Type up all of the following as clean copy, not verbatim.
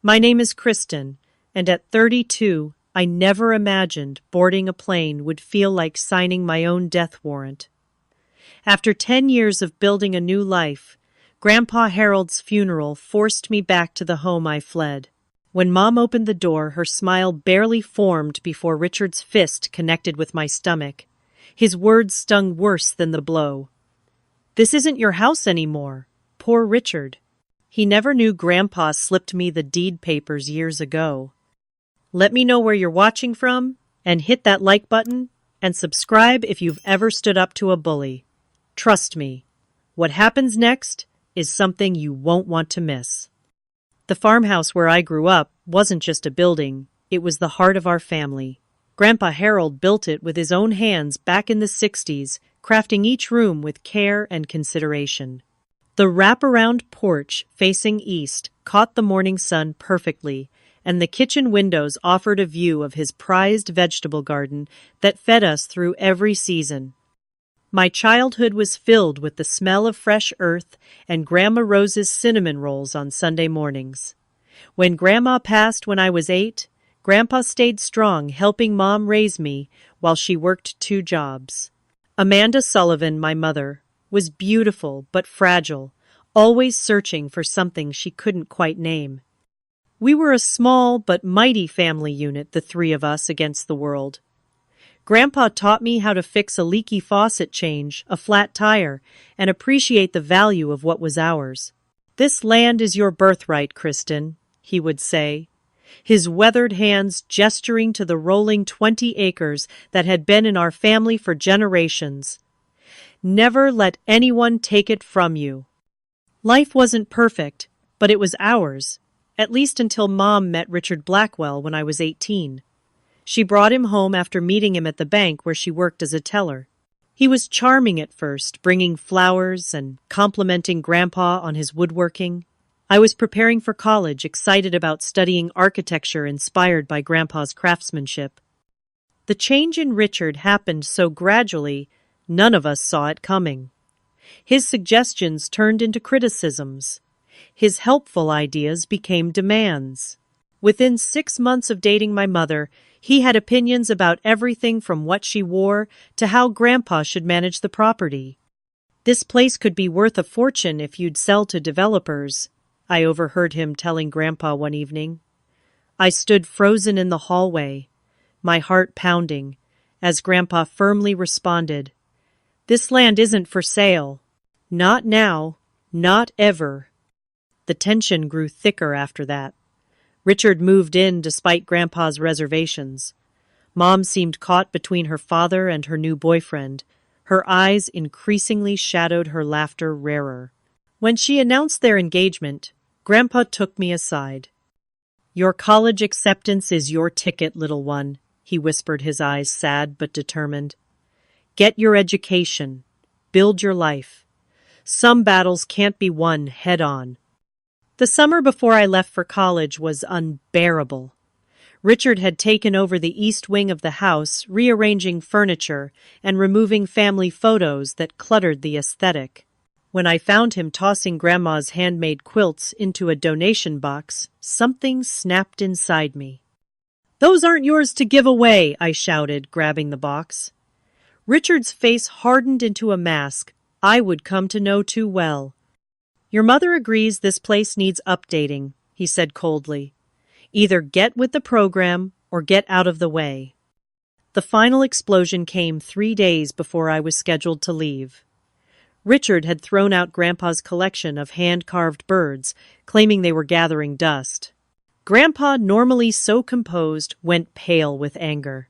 My name is Kristen, and at 32, I never imagined boarding a plane would feel like signing my own death warrant. After 10 years of building a new life, Grandpa Harold's funeral forced me back to the home I fled. When Mom opened the door, her smile barely formed before Richard's fist connected with my stomach. His words stung worse than the blow. "This isn't your house anymore." Poor Richard. He never knew Grandpa slipped me the deed papers years ago. Let me know where you're watching from, and hit that like button, and subscribe if you've ever stood up to a bully. Trust me, what happens next is something you won't want to miss. The farmhouse where I grew up wasn't just a building, it was the heart of our family. Grandpa Harold built it with his own hands back in the 60s, crafting each room with care and consideration. The wraparound porch facing east caught the morning sun perfectly, and the kitchen windows offered a view of his prized vegetable garden that fed us through every season. My childhood was filled with the smell of fresh earth and Grandma Rose's cinnamon rolls on Sunday mornings. When Grandma passed when I was 8, Grandpa stayed strong, helping Mom raise me while she worked 2 jobs. Amanda Sullivan, my mother, was beautiful but fragile, always searching for something she couldn't quite name. We were a small but mighty family unit, the 3 of us against the world. Grandpa taught me how to fix a leaky faucet change, a flat tire, and appreciate the value of what was ours. "This land is your birthright, Kristen," he would say, his weathered hands gesturing to the rolling 20 acres that had been in our family for generations. "Never let anyone take it from you." Life wasn't perfect, but it was ours, at least until Mom met Richard Blackwell when I was 18. She brought him home after meeting him at the bank where she worked as a teller. He was charming at first, bringing flowers and complimenting Grandpa on his woodworking. I was preparing for college, excited about studying architecture inspired by Grandpa's craftsmanship. The change in Richard happened so gradually, none of us saw it coming. His suggestions turned into criticisms. His helpful ideas became demands. Within 6 months of dating my mother, he had opinions about everything from what she wore to how Grandpa should manage the property. "This place could be worth a fortune if you'd sell to developers," I overheard him telling Grandpa one evening. I stood frozen in the hallway, my heart pounding, as Grandpa firmly responded, "This land isn't for sale. Not now, not ever." The tension grew thicker after that. Richard moved in despite Grandpa's reservations. Mom seemed caught between her father and her new boyfriend. Her eyes increasingly shadowed her laughter rarer. When she announced their engagement, Grandpa took me aside. "Your college acceptance is your ticket, little one," he whispered, his eyes sad but determined. "Get your education. Build your life. Some battles can't be won head-on." The summer before I left for college was unbearable. Richard had taken over the east wing of the house, rearranging furniture and removing family photos that cluttered the aesthetic. When I found him tossing Grandma's handmade quilts into a donation box, something snapped inside me. "Those aren't yours to give away," I shouted, grabbing the box. Richard's face hardened into a mask I would come to know too well. "Your mother agrees this place needs updating," he said coldly. "Either get with the program or get out of the way." The final explosion came 3 days before I was scheduled to leave. Richard had thrown out Grandpa's collection of hand-carved birds, claiming they were gathering dust. Grandpa, normally so composed, went pale with anger.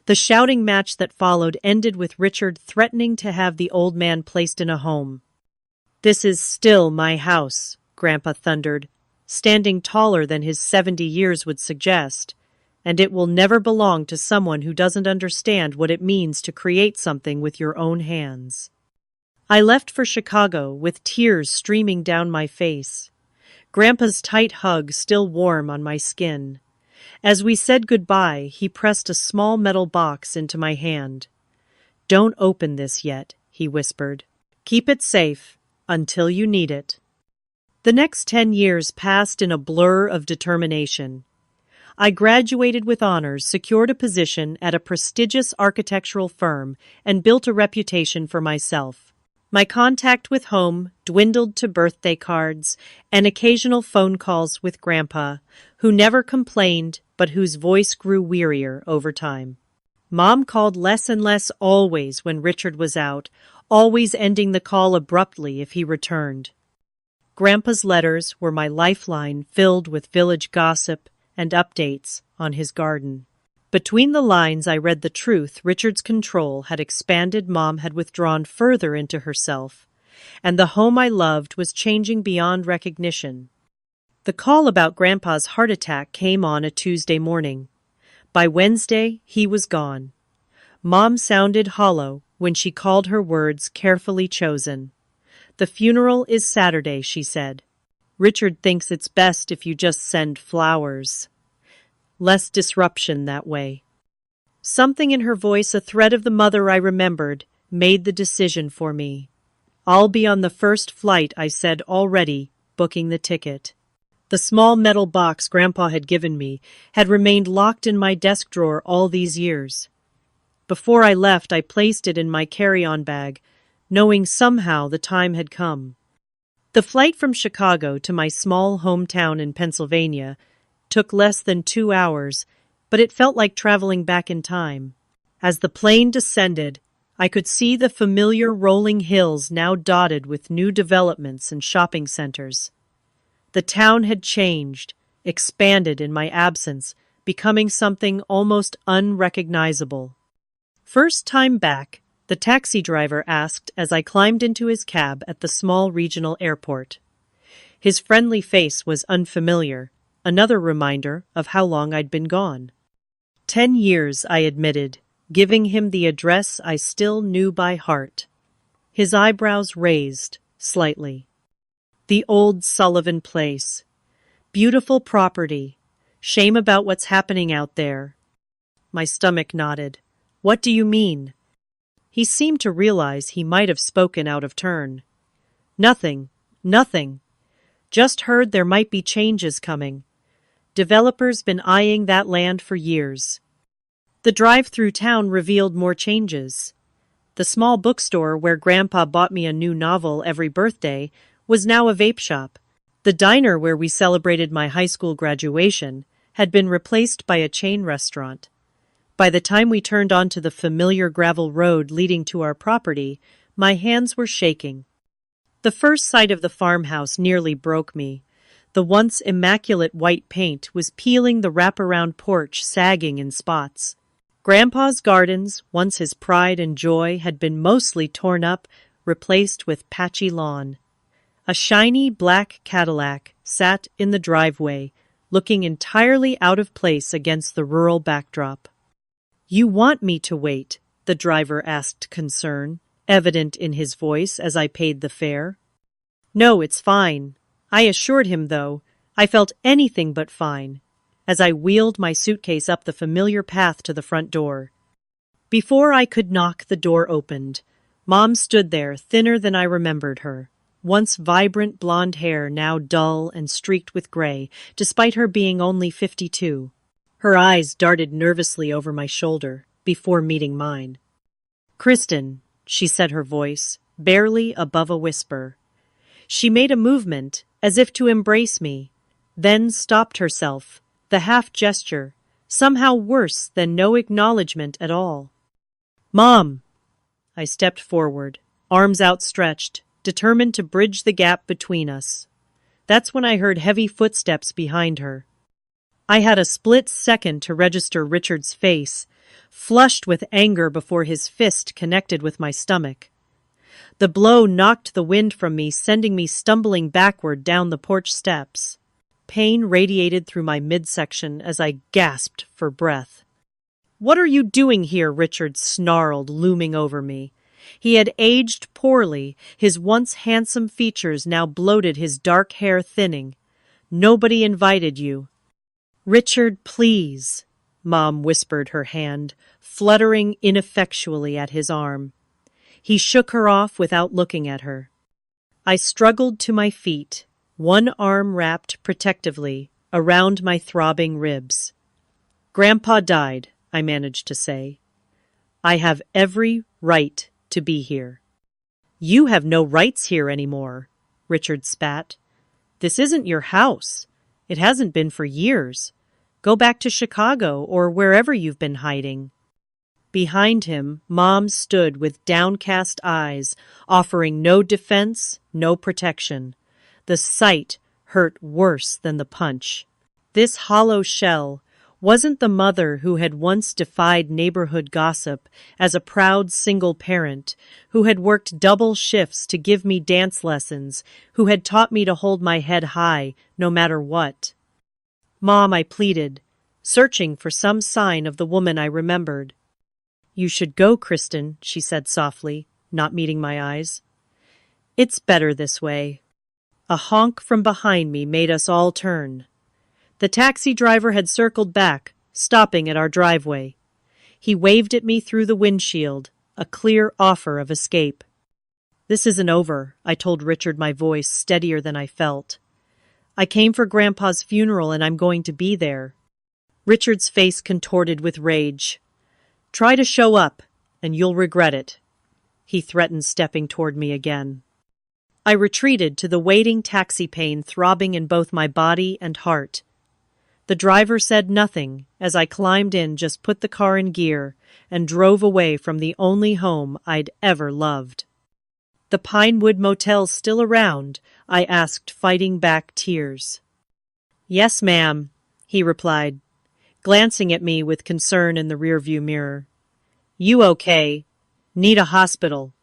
The shouting match that followed ended with Richard threatening to have the old man placed in a home. "This is still my house," Grandpa thundered, standing taller than his 70 years would suggest, "and it will never belong to someone who doesn't understand what it means to create something with your own hands." I left for Chicago with tears streaming down my face, Grandpa's tight hug still warm on my skin. As we said goodbye, he pressed a small metal box into my hand. "Don't open this yet," he whispered. "Keep it safe until you need it." The next 10 years passed in a blur of determination. I graduated with honors, secured a position at a prestigious architectural firm, and built a reputation for myself. My contact with home dwindled to birthday cards and occasional phone calls with Grandpa, who never complained but whose voice grew wearier over time. Mom called less and less always when Richard was out, always ending the call abruptly if he returned. Grandpa's letters were my lifeline, filled with village gossip and updates on his garden. Between the lines I read the truth. Richard's control had expanded, Mom had withdrawn further into herself, and the home I loved was changing beyond recognition. The call about Grandpa's heart attack came on a Tuesday morning. By Wednesday, he was gone. Mom sounded hollow when she called her words carefully chosen. "The funeral is Saturday," she said. "Richard thinks it's best if you just send flowers. Less disruption that way." Something in her voice, a thread of the mother I remembered, made the decision for me. "I'll be on the first flight," I said, already booking the ticket. The small metal box Grandpa had given me had remained locked in my desk drawer all these years. Before I left, I placed it in my carry-on bag, knowing somehow the time had come. The flight from Chicago to my small hometown in Pennsylvania took less than 2 hours, but it felt like traveling back in time. As the plane descended, I could see the familiar rolling hills now dotted with new developments and shopping centers. The town had changed, expanded in my absence, becoming something almost unrecognizable. "First time back?" the taxi driver asked as I climbed into his cab at the small regional airport. His friendly face was unfamiliar, another reminder of how long I'd been gone. 10 years, I admitted, giving him the address I still knew by heart. His eyebrows raised slightly. "The old Sullivan place. Beautiful property. Shame about what's happening out there." My stomach nodded. "What do you mean?" He seemed to realize he might have spoken out of turn. Nothing. Just heard there might be changes coming. Developers been eyeing that land for years." The drive through town revealed more changes. The small bookstore where Grandpa bought me a new novel every birthday was now a vape shop. The diner where we celebrated my high school graduation had been replaced by a chain restaurant. By the time we turned onto the familiar gravel road leading to our property, my hands were shaking. The first sight of the farmhouse nearly broke me. The once immaculate white paint was peeling, the wraparound porch sagging in spots. Grandpa's gardens, once his pride and joy, had been mostly torn up, replaced with patchy lawn. A shiny black Cadillac sat in the driveway, looking entirely out of place against the rural backdrop. "You want me to wait?" the driver asked, concern evident in his voice as I paid the fare. "No, it's fine." I assured him, though I felt anything but fine, as I wheeled my suitcase up the familiar path to the front door. Before I could knock, the door opened. Mom stood there, thinner than I remembered her. Once vibrant blonde hair, now dull and streaked with gray, despite her being only 52. Her eyes darted nervously over my shoulder before meeting mine. "Kristen," she said, her voice barely above a whisper. She made a movement, as if to embrace me, then stopped herself, the half gesture, somehow worse than no acknowledgement at all. "Mom!" I stepped forward, arms outstretched, determined to bridge the gap between us. That's when I heard heavy footsteps behind her. I had a split second to register Richard's face, flushed with anger before his fist connected with my stomach. The blow knocked the wind from me, sending me stumbling backward down the porch steps. Pain radiated through my midsection as I gasped for breath. "What are you doing here?" Richard snarled, looming over me. He had aged poorly, his once handsome features now bloated, his dark hair thinning. "Nobody invited you." "Richard, please," Mom whispered, her hand fluttering ineffectually at his arm. He shook her off without looking at her. I struggled to my feet, one arm wrapped protectively around my throbbing ribs. "Grandpa died," I managed to say. "I have every right to be here." "You have no rights here anymore," Richard spat. "This isn't your house. It hasn't been for years. Go back to Chicago or wherever you've been hiding." Behind him, Mom stood with downcast eyes, offering no defense, no protection. The sight hurt worse than the punch. This hollow shell wasn't the mother who had once defied neighborhood gossip as a proud single parent, who had worked double shifts to give me dance lessons, who had taught me to hold my head high no matter what. "Mom," I pleaded, searching for some sign of the woman I remembered. "You should go, Kristen," she said softly, not meeting my eyes. "It's better this way." A honk from behind me made us all turn. The taxi driver had circled back, stopping at our driveway. He waved at me through the windshield, a clear offer of escape. "This isn't over," I told Richard, my voice steadier than I felt. "I came for Grandpa's funeral and I'm going to be there." Richard's face contorted with rage. "Try to show up, and you'll regret it," he threatened, stepping toward me again. I retreated to the waiting taxi, pain throbbing in both my body and heart. The driver said nothing as I climbed in, just put the car in gear, and drove away from the only home I'd ever loved. "The Pinewood Motel's still around?" I asked, fighting back tears. "Yes, ma'am," he replied, glancing at me with concern in the rearview mirror. "You okay? Need a hospital?"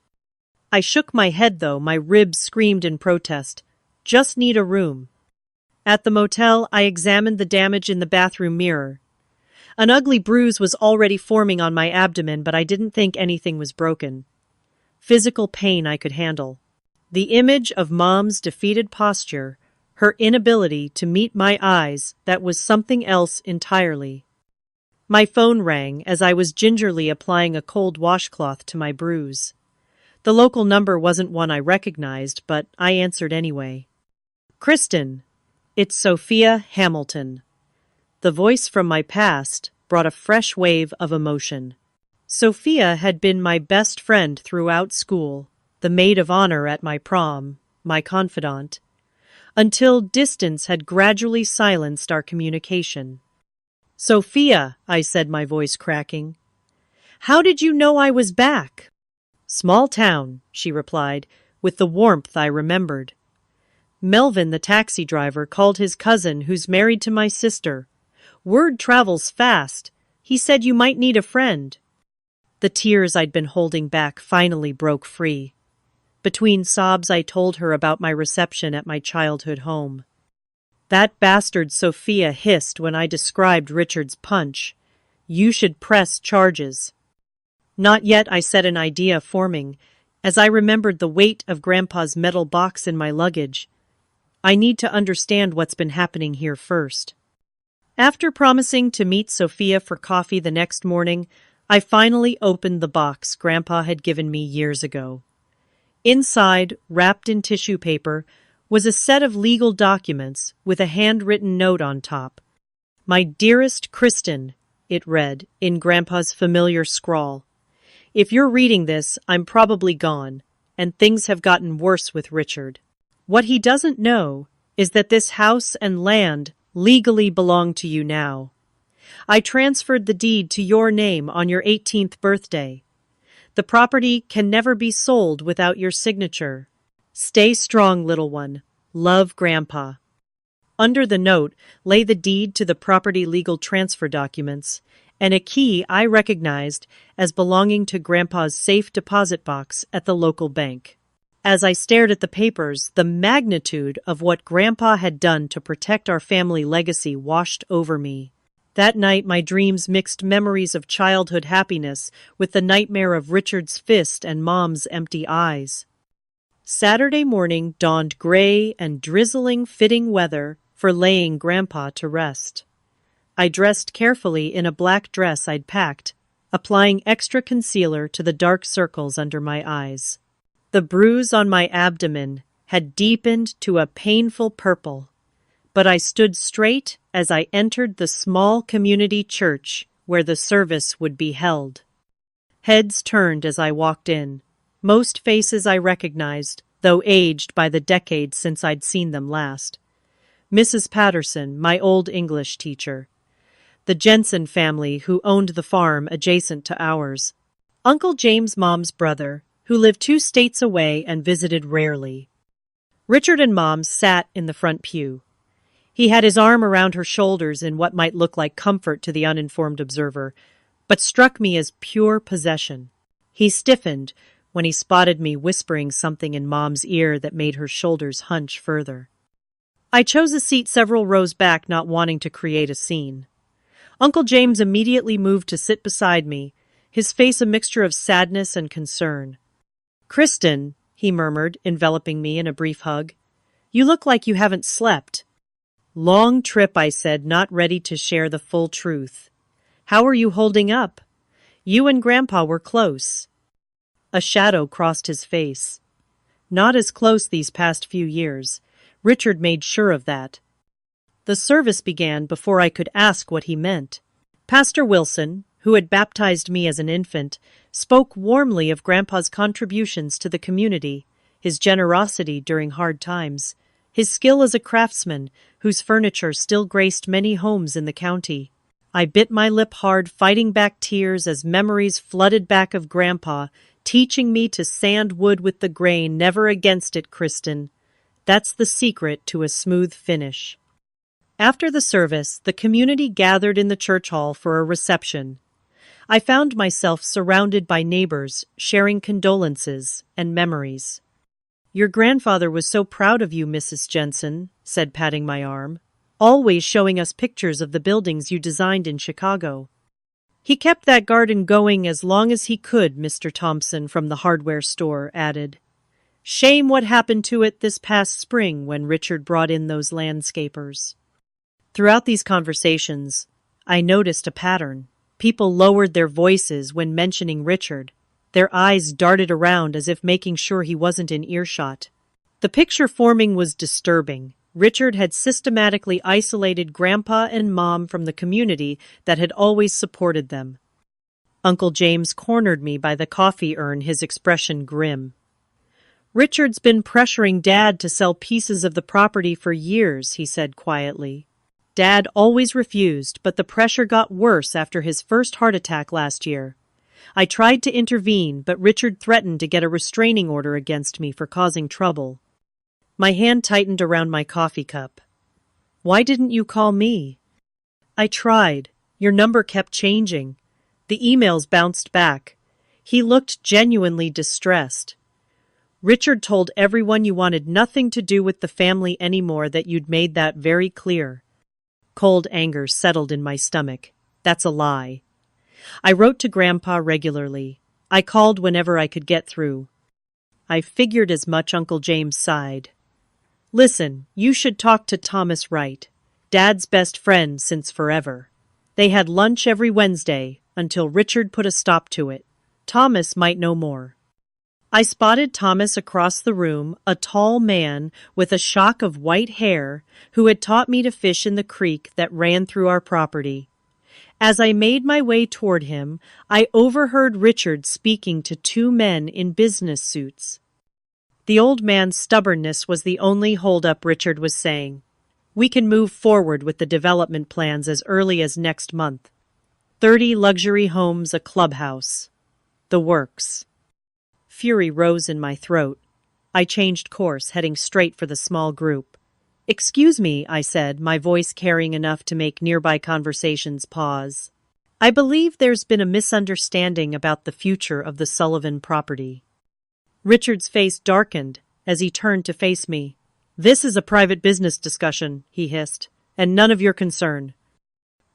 I shook my head, though my ribs screamed in protest. "Just need a room." At the motel, I examined the damage in the bathroom mirror. An ugly bruise was already forming on my abdomen, but I didn't think anything was broken. Physical pain I could handle. The image of Mom's defeated posture, her inability to meet my eyes, that was something else entirely. My phone rang as I was gingerly applying a cold washcloth to my bruise. The local number wasn't one I recognized, but I answered anyway. "Kristen, it's Sophia Hamilton." The voice from my past brought a fresh wave of emotion. Sophia had been my best friend throughout school, the maid of honor at my prom, my confidant, until distance had gradually silenced our communication. "Sophia," I said, my voice cracking, "how did you know I was back?" "Small town," she replied, with the warmth I remembered. "Melvin, the taxi driver, called his cousin, who's married to my sister. Word travels fast. He said you might need a friend." The tears I'd been holding back finally broke free. Between sobs, I told her about my reception at my childhood home. "That bastard," Sophia hissed when I described Richard's punch. "You should press charges." "Not yet," I said, an idea forming, as I remembered the weight of Grandpa's metal box in my luggage. "I need to understand what's been happening here first." After promising to meet Sophia for coffee the next morning, I finally opened the box Grandpa had given me years ago. Inside, wrapped in tissue paper, was a set of legal documents with a handwritten note on top. "My dearest Kristen," it read, in Grandpa's familiar scrawl. "If you're reading this, I'm probably gone, and things have gotten worse with Richard. What he doesn't know is that this house and land legally belong to you now. I transferred the deed to your name on your 18th birthday. The property can never be sold without your signature. Stay strong, little one. Love, Grandpa." Under the note lay the deed to the property legal transfer documents, and a key I recognized as belonging to Grandpa's safe deposit box at the local bank. As I stared at the papers, the magnitude of what Grandpa had done to protect our family legacy washed over me. That night, my dreams mixed memories of childhood happiness with the nightmare of Richard's fist and Mom's empty eyes. Saturday morning dawned gray and drizzling, fitting weather for laying Grandpa to rest. I dressed carefully in a black dress I'd packed, applying extra concealer to the dark circles under my eyes. The bruise on my abdomen had deepened to a painful purple, but I stood straight as I entered the small community church where the service would be held. Heads turned as I walked in. Most faces I recognized, though aged by the decades since I'd seen them last. Mrs. Patterson, my old English teacher. The Jensen family who owned the farm adjacent to ours. Uncle James' mom's brother, who lived 2 states away and visited rarely. Richard and Mom sat in the front pew. He had his arm around her shoulders in what might look like comfort to the uninformed observer, but struck me as pure possession. He stiffened when he spotted me whispering something in Mom's ear that made her shoulders hunch further. I chose a seat several rows back, not wanting to create a scene. Uncle James immediately moved to sit beside me, his face a mixture of sadness and concern. "Kristen," he murmured, enveloping me in a brief hug, "you look like you haven't slept." "Long trip," I said, not ready to share the full truth. "How are you holding up? You and Grandpa were close." A shadow crossed his face. "Not as close these past few years. Richard made sure of that." The service began before I could ask what he meant. Pastor Wilson, who had baptized me as an infant, spoke warmly of Grandpa's contributions to the community, his generosity during hard times, his skill as a craftsman whose furniture still graced many homes in the county. I bit my lip hard, fighting back tears as memories flooded back of Grandpa, teaching me to sand wood with the grain, never against it, Kristen. That's the secret to a smooth finish. After the service, the community gathered in the church hall for a reception. I found myself surrounded by neighbors, sharing condolences and memories. "Your grandfather was so proud of you, Mrs. Jensen," said, patting my arm, "always showing us pictures of the buildings you designed in Chicago." "He kept that garden going as long as he could," Mr. Thompson from the hardware store added. "Shame what happened to it this past spring when Richard brought in those landscapers." Throughout these conversations, I noticed a pattern. People lowered their voices when mentioning Richard. Their eyes darted around as if making sure he wasn't in earshot. The picture forming was disturbing. Richard had systematically isolated Grandpa and Mom from the community that had always supported them. Uncle James cornered me by the coffee urn, his expression grim. "Richard's been pressuring Dad to sell pieces of the property for years," he said quietly. "Dad always refused, but the pressure got worse after his first heart attack last year. I tried to intervene, but Richard threatened to get a restraining order against me for causing trouble." My hand tightened around my coffee cup. "Why didn't you call me?" "I tried. Your number kept changing. The emails bounced back." He looked genuinely distressed. "Richard told everyone you wanted nothing to do with the family anymore, that you'd made that very clear." Cold anger settled in my stomach. That's a lie. I wrote to Grandpa regularly. I called whenever I could get through. "I figured as much," Uncle James sighed. "Listen, you should talk to Thomas Wright, Dad's best friend since forever. They had lunch every Wednesday until Richard put a stop to it. Thomas might know more." I spotted Thomas across the room, a tall man with a shock of white hair who had taught me to fish in the creek that ran through our property. As I made my way toward him, I overheard Richard speaking to 2 men in business suits. The old man's stubbornness was the only holdup, Richard was saying. "We can move forward with the development plans as early as next month. 30 luxury homes, a clubhouse. The works." Fury rose in my throat. I changed course, heading straight for the small group. "Excuse me," I said, my voice carrying enough to make nearby conversations pause. "I believe there's been a misunderstanding about the future of the Sullivan property." Richard's face darkened as he turned to face me. "This is a private business discussion," he hissed, "and none of your concern."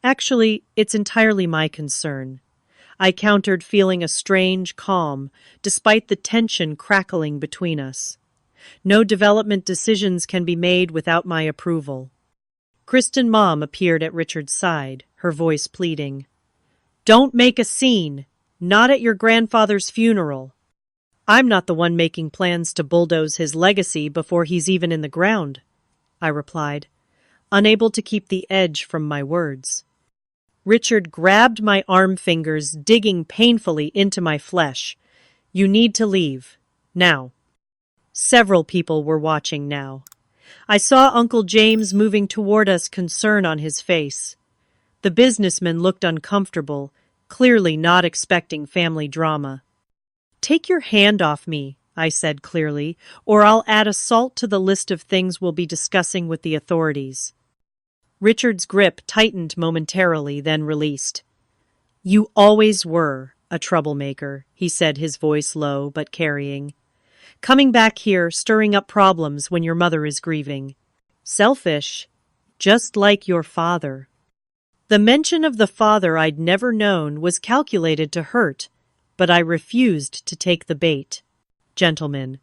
"Actually, it's entirely my concern," I countered, feeling a strange calm, despite the tension crackling between us. "No development decisions can be made without my approval." Kristen Mom appeared at Richard's side, her voice pleading. "Don't make a scene! Not at your grandfather's funeral." I'm not the one making plans to bulldoze his legacy before he's even in the ground, I replied, unable to keep the edge from my words. Richard grabbed my arm fingers, digging painfully into my flesh. You need to leave. Now. Several people were watching now. I saw Uncle James moving toward us, concern on his face. The businessman looked uncomfortable, clearly not expecting family drama. Take your hand off me, I said clearly, or I'll add assault to the list of things we'll be discussing with the authorities. Richard's grip tightened momentarily, then released. You always were a troublemaker, he said, his voice low but carrying. Coming back here, stirring up problems when your mother is grieving. Selfish, just like your father. The mention of the father I'd never known was calculated to hurt, but I refused to take the bait. Gentlemen,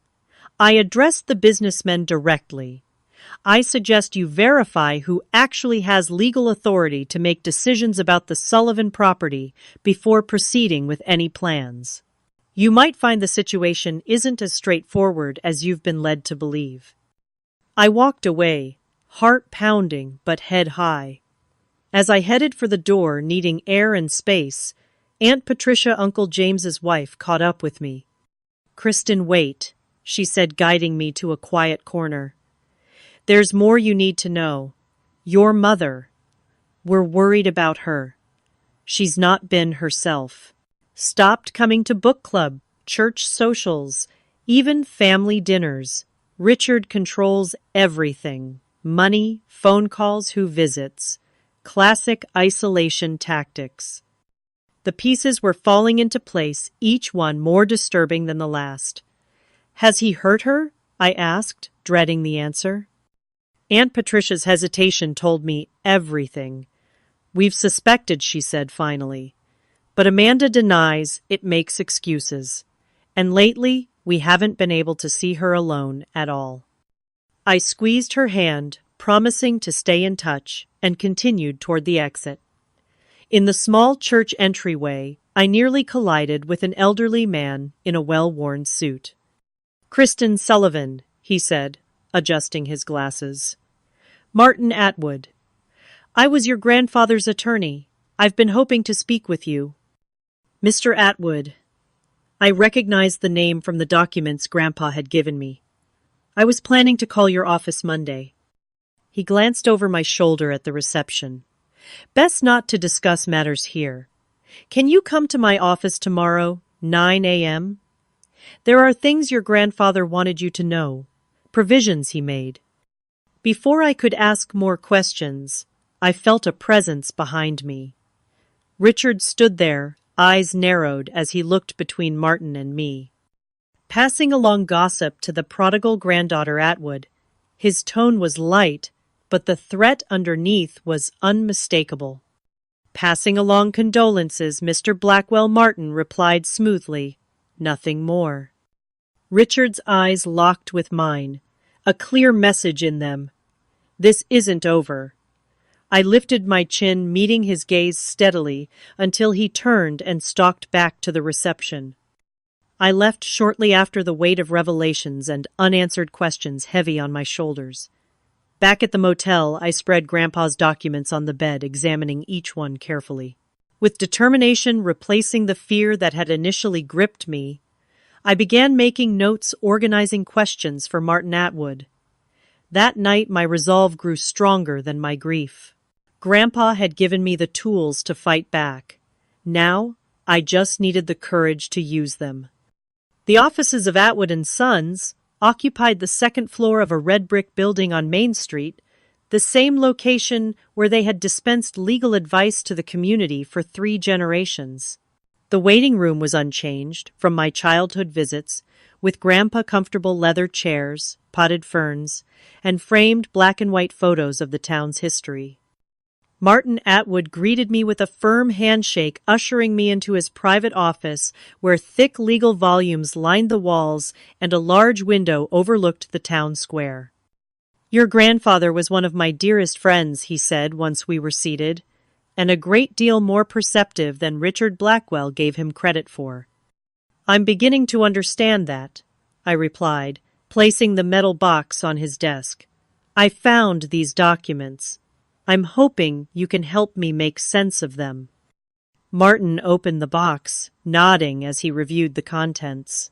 I addressed the businessmen directly. I suggest you verify who actually has legal authority to make decisions about the Sullivan property before proceeding with any plans. You might find the situation isn't as straightforward as you've been led to believe. I walked away, heart pounding but head high. As I headed for the door, needing air and space, Aunt Patricia, Uncle James's wife, caught up with me. Kristen, wait, she said, guiding me to a quiet corner. There's more you need to know. Your mother. We're worried about her. She's not been herself. Stopped coming to book club, church socials, even family dinners. Richard controls everything. Money, phone calls, who visits. Classic isolation tactics. The pieces were falling into place, each one more disturbing than the last. Has he hurt her? I asked, dreading the answer. Aunt Patricia's hesitation told me everything. We've suspected, she said finally. But Amanda denies, it makes excuses. And lately, we haven't been able to see her alone at all. I squeezed her hand, promising to stay in touch, and continued toward the exit. In the small church entryway, I nearly collided with an elderly man in a well-worn suit. Kristen Sullivan, he said, adjusting his glasses. Martin Atwood. I was your grandfather's attorney. I've been hoping to speak with you. Mr. Atwood. I recognized the name from the documents Grandpa had given me. I was planning to call your office Monday. He glanced over my shoulder at the reception. Best not to discuss matters here. Can you come to my office tomorrow, 9 a.m.? There are things your grandfather wanted you to know, provisions he made. Before I could ask more questions, I felt a presence behind me. Richard stood there, eyes narrowed as he looked between Martin and me. Passing along gossip to the prodigal granddaughter Atwood, his tone was light, but the threat underneath was unmistakable. Passing along condolences, Mr. Blackwell Martin replied smoothly, nothing more. Richard's eyes locked with mine, a clear message in them. This isn't over. I lifted my chin, meeting his gaze steadily, until he turned and stalked back to the reception. I left shortly after, the weight of revelations and unanswered questions heavy on my shoulders. Back at the motel, I spread Grandpa's documents on the bed, examining each one carefully. With determination replacing the fear that had initially gripped me, I began making notes, organizing questions for Martin Atwood. That night, my resolve grew stronger than my grief. Grandpa had given me the tools to fight back. Now, I just needed the courage to use them. The offices of Atwood and Sons occupied the second floor of a red brick building on Main Street, the same location where they had dispensed legal advice to the community for 3 generations. The waiting room was unchanged from my childhood visits, with Grandpa comfortable leather chairs, potted ferns, and framed black and white photos of the town's history. Martin Atwood greeted me with a firm handshake, ushering me into his private office where thick legal volumes lined the walls and a large window overlooked the town square. Your grandfather was one of my dearest friends, he said once we were seated, and a great deal more perceptive than Richard Blackwell gave him credit for. I'm beginning to understand that, I replied, placing the metal box on his desk. I found these documents. I'm hoping you can help me make sense of them. Martin opened the box, nodding as he reviewed the contents.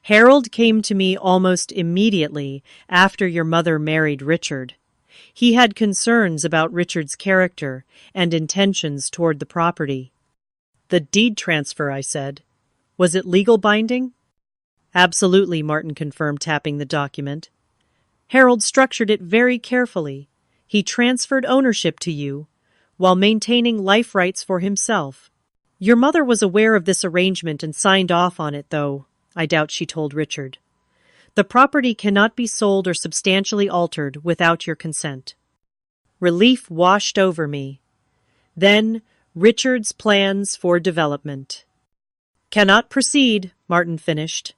Harold came to me almost immediately after your mother married Richard. He had concerns about Richard's character and intentions toward the property. The deed transfer, I said. Was it legal binding? Absolutely, Martin confirmed, tapping the document. Harold structured it very carefully. He transferred ownership to you, while maintaining life rights for himself. Your mother was aware of this arrangement and signed off on it, though, I doubt she told Richard. The property cannot be sold or substantially altered without your consent. Relief washed over me. Then, Richard's plans for development. Cannot proceed, Martin finished.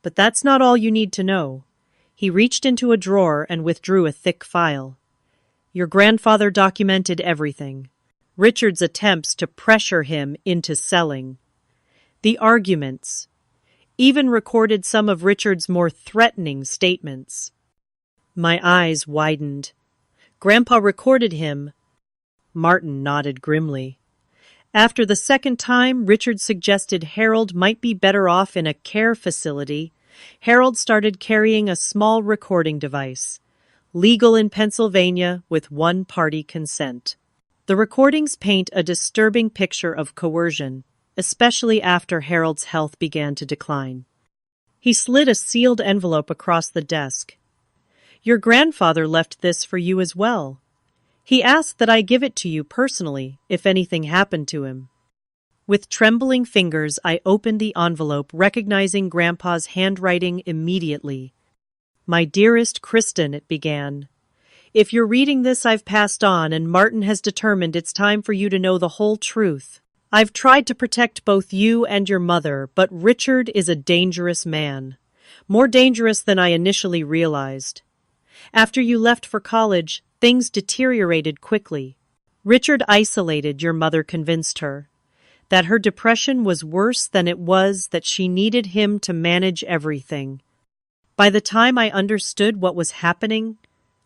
But that's not all you need to know. He reached into a drawer and withdrew a thick file. Your grandfather documented everything. Richard's attempts to pressure him into selling. The arguments. Even recorded some of Richard's more threatening statements. My eyes widened. Grandpa recorded him. Martin nodded grimly. After the second time, Richard suggested Harold might be better off in a care facility. Harold started carrying a small recording device, legal in Pennsylvania with one-party consent. The recordings paint a disturbing picture of coercion, especially after Harold's health began to decline. He slid a sealed envelope across the desk. Your grandfather left this for you as well. He asked that I give it to you personally if anything happened to him. With trembling fingers, I opened the envelope, recognizing Grandpa's handwriting immediately. My dearest Kristen, it began. If you're reading this, I've passed on, and Martin has determined it's time for you to know the whole truth. I've tried to protect both you and your mother, but Richard is a dangerous man. More dangerous than I initially realized. After you left for college, things deteriorated quickly. Richard isolated your mother, convinced her that her depression was worse than it was, that she needed him to manage everything. By the time I understood what was happening,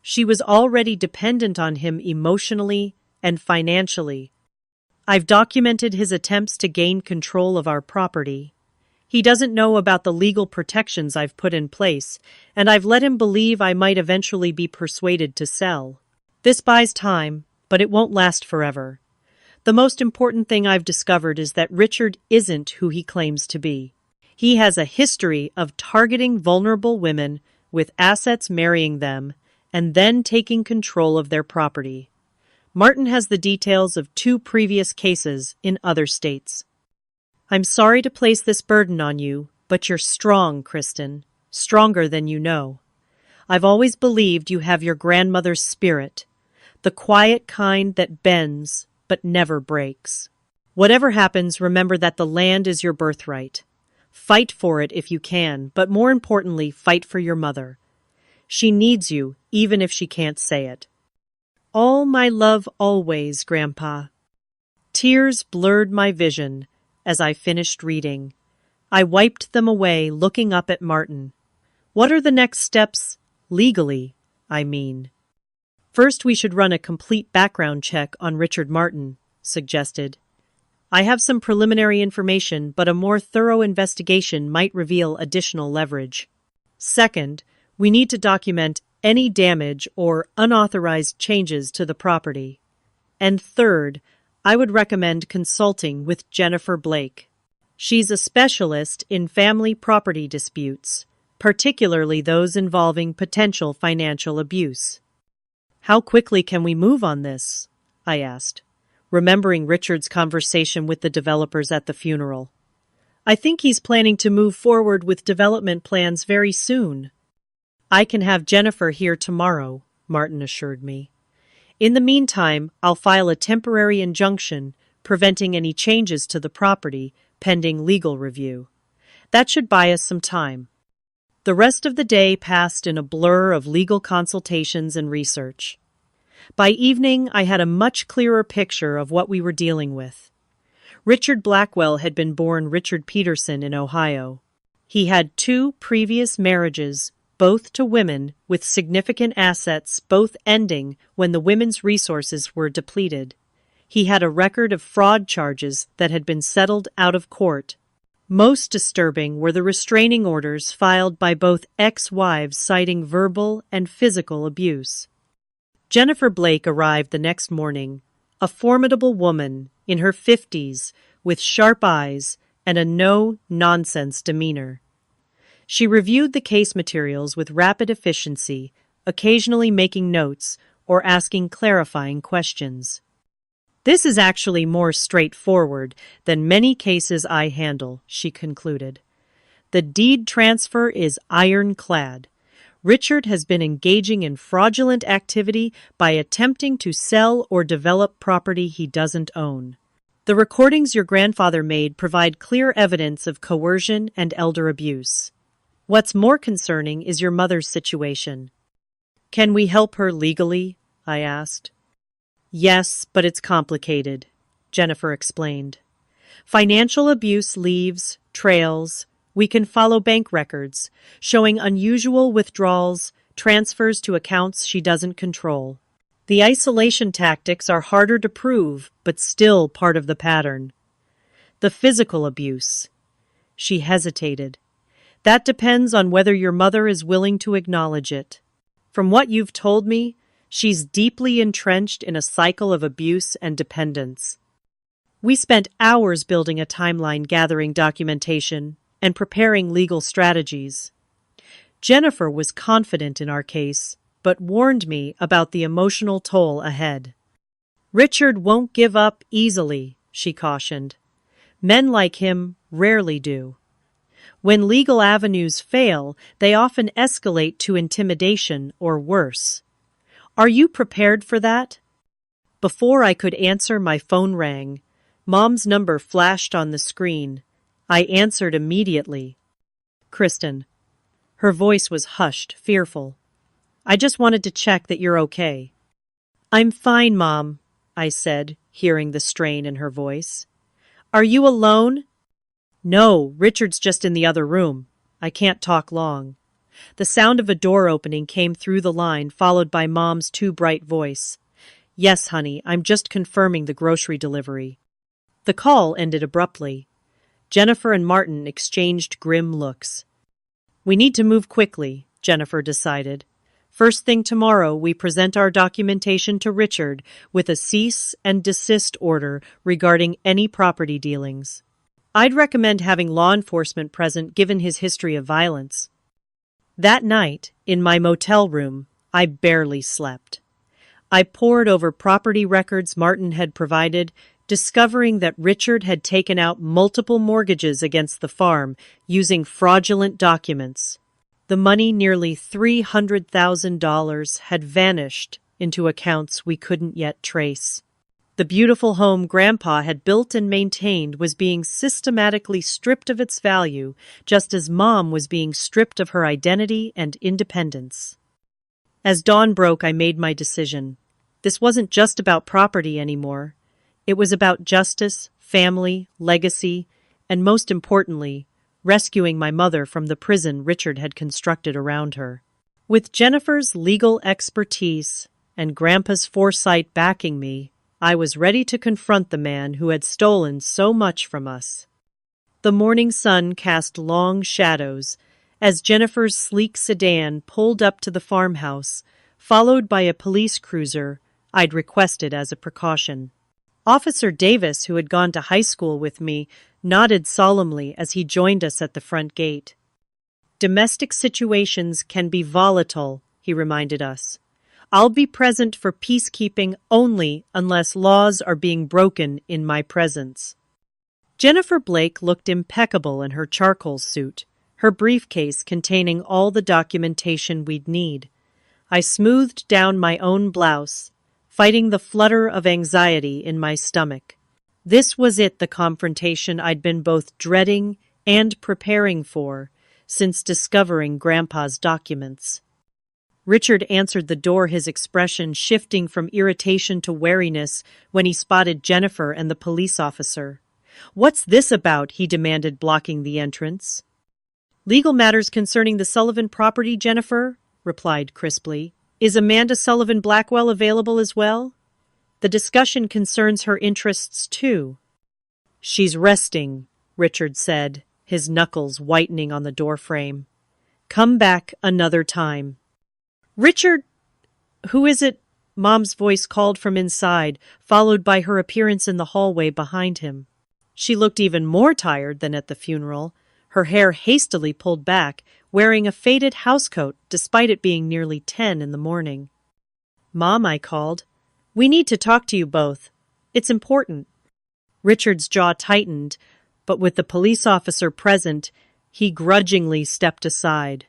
she was already dependent on him emotionally and financially. I've documented his attempts to gain control of our property. He doesn't know about the legal protections I've put in place, and I've let him believe I might eventually be persuaded to sell. This buys time, but it won't last forever. The most important thing I've discovered is that Richard isn't who he claims to be. He has a history of targeting vulnerable women with assets, marrying them, and then taking control of their property. Martin has the details of 2 previous cases in other states. I'm sorry to place this burden on you, but you're strong, Kristen. Stronger than you know. I've always believed you have your grandmother's spirit, the quiet kind that bends but never breaks. Whatever happens, remember that the land is your birthright. Fight for it if you can, but more importantly, fight for your mother. She needs you, even if she can't say it. All my love always, Grandpa. Tears blurred my vision as I finished reading. I wiped them away, looking up at Martin. What are the next steps, legally, I mean? First, we should run a complete background check on Richard Martin, suggested. I have some preliminary information, but a more thorough investigation might reveal additional leverage. Second, we need to document any damage or unauthorized changes to the property. And third, I would recommend consulting with Jennifer Blake. She's a specialist in family property disputes, particularly those involving potential financial abuse. How quickly can we move on this? I asked, remembering Richard's conversation with the developers at the funeral. I think he's planning to move forward with development plans very soon. I can have Jennifer here tomorrow, Martin assured me. In the meantime, I'll file a temporary injunction preventing any changes to the property pending legal review. That should buy us some time. The rest of the day passed in a blur of legal consultations and research. By evening, I had a much clearer picture of what we were dealing with. Richard Blackwell had been born Richard Peterson in Ohio. He had 2 previous marriages, both to women, with significant assets, both ending when the women's resources were depleted. He had a record of fraud charges that had been settled out of court. Most disturbing were the restraining orders filed by both ex-wives citing verbal and physical abuse. Jennifer Blake arrived the next morning, a formidable woman in her 50s with sharp eyes and a no-nonsense demeanor. She reviewed the case materials with rapid efficiency, occasionally making notes or asking clarifying questions. "This is actually more straightforward than many cases I handle," she concluded. "The deed transfer is ironclad. Richard has been engaging in fraudulent activity by attempting to sell or develop property he doesn't own. The recordings your grandfather made provide clear evidence of coercion and elder abuse. What's more concerning is your mother's situation." "Can we help her legally?" I asked. "Yes, but it's complicated," Jennifer explained. "Financial abuse leaves trails. We can follow bank records, showing unusual withdrawals, transfers to accounts she doesn't control. The isolation tactics are harder to prove, but still part of the pattern. The physical abuse." She hesitated. "That depends on whether your mother is willing to acknowledge it. From what you've told me, she's deeply entrenched in a cycle of abuse and dependence." We spent hours building a timeline, gathering documentation, and preparing legal strategies. Jennifer was confident in our case, but warned me about the emotional toll ahead. "Richard won't give up easily," she cautioned. "Men like him rarely do. When legal avenues fail, they often escalate to intimidation or worse. Are you prepared for that?" Before I could answer, my phone rang. Mom's number flashed on the screen. I answered immediately. "Kristen." Her voice was hushed, fearful. "I just wanted to check that you're okay." "I'm fine, Mom," I said, hearing the strain in her voice. "Are you alone?" "No, Richard's just in the other room. I can't talk long." The sound of a door opening came through the line, followed by Mom's too bright voice. "Yes, honey, I'm just confirming the grocery delivery." The call ended abruptly. Jennifer and Martin exchanged grim looks. "We need to move quickly," Jennifer decided. "First thing tomorrow, we present our documentation to Richard with a cease and desist order regarding any property dealings. I'd recommend having law enforcement present given his history of violence." That night, in my motel room, I barely slept. I pored over property records Martin had provided, discovering that Richard had taken out multiple mortgages against the farm using fraudulent documents. The money, nearly $300,000, had vanished into accounts we couldn't yet trace. The beautiful home Grandpa had built and maintained was being systematically stripped of its value, just as Mom was being stripped of her identity and independence. As dawn broke, I made my decision. This wasn't just about property anymore. It was about justice, family, legacy, and most importantly, rescuing my mother from the prison Richard had constructed around her. With Jennifer's legal expertise and Grandpa's foresight backing me, I was ready to confront the man who had stolen so much from us. The morning sun cast long shadows as Jennifer's sleek sedan pulled up to the farmhouse, followed by a police cruiser I'd requested as a precaution. Officer Davis, who had gone to high school with me, nodded solemnly as he joined us at the front gate. "Domestic situations can be volatile," he reminded us. "I'll be present for peacekeeping only unless laws are being broken in my presence." Jennifer Blake looked impeccable in her charcoal suit, her briefcase containing all the documentation we'd need. I smoothed down my own blouse, fighting the flutter of anxiety in my stomach. This was it, the confrontation I'd been both dreading and preparing for since discovering Grandpa's documents. Richard answered the door, his expression shifting from irritation to wariness when he spotted Jennifer and the police officer. "What's this about?" he demanded, blocking the entrance. "Legal matters concerning the Sullivan property, Jennifer," replied crisply. "Is Amanda Sullivan Blackwell available as well? The discussion concerns her interests too." "She's resting," Richard said, his knuckles whitening on the doorframe. "Come back another time." "Richard, who is it?" Mom's voice called from inside, followed by her appearance in the hallway behind him. She looked even more tired than at the funeral, her hair hastily pulled back, wearing a faded housecoat despite it being nearly 10 in the morning. "Mom," I called. "We need to talk to you both. It's important." Richard's jaw tightened, but with the police officer present, he grudgingly stepped aside.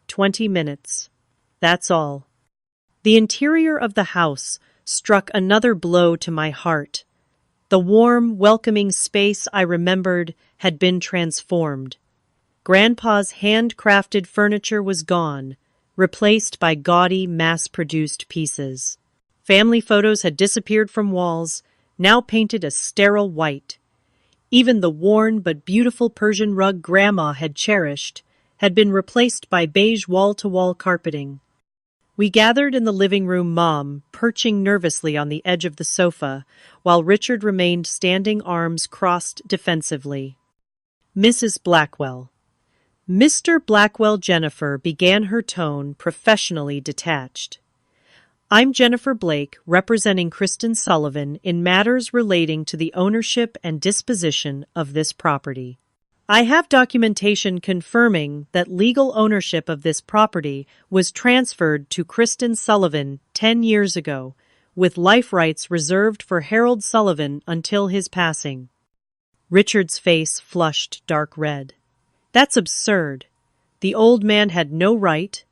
20 minutes. That's all. The interior of the house struck another blow to my heart. The warm, welcoming space I remembered had been transformed. Grandpa's handcrafted furniture was gone, replaced by gaudy, mass-produced pieces. Family photos had disappeared from walls, now painted a sterile white. Even the worn but beautiful Persian rug Grandma had cherished had been replaced by beige wall-to-wall carpeting. We gathered in the living room, Mom perching nervously on the edge of the sofa, while Richard remained standing, arms crossed defensively. "Mrs. Blackwell." "Mr. Blackwell," Jennifer began, her tone professionally detached. "I'm Jennifer Blake, representing Kristen Sullivan in matters relating to the ownership and disposition of this property. I have documentation confirming that legal ownership of this property was transferred to Kristen Sullivan 10 years ago, with life rights reserved for Harold Sullivan until his passing." Richard's face flushed dark red. "That's absurd. The old man had no right—"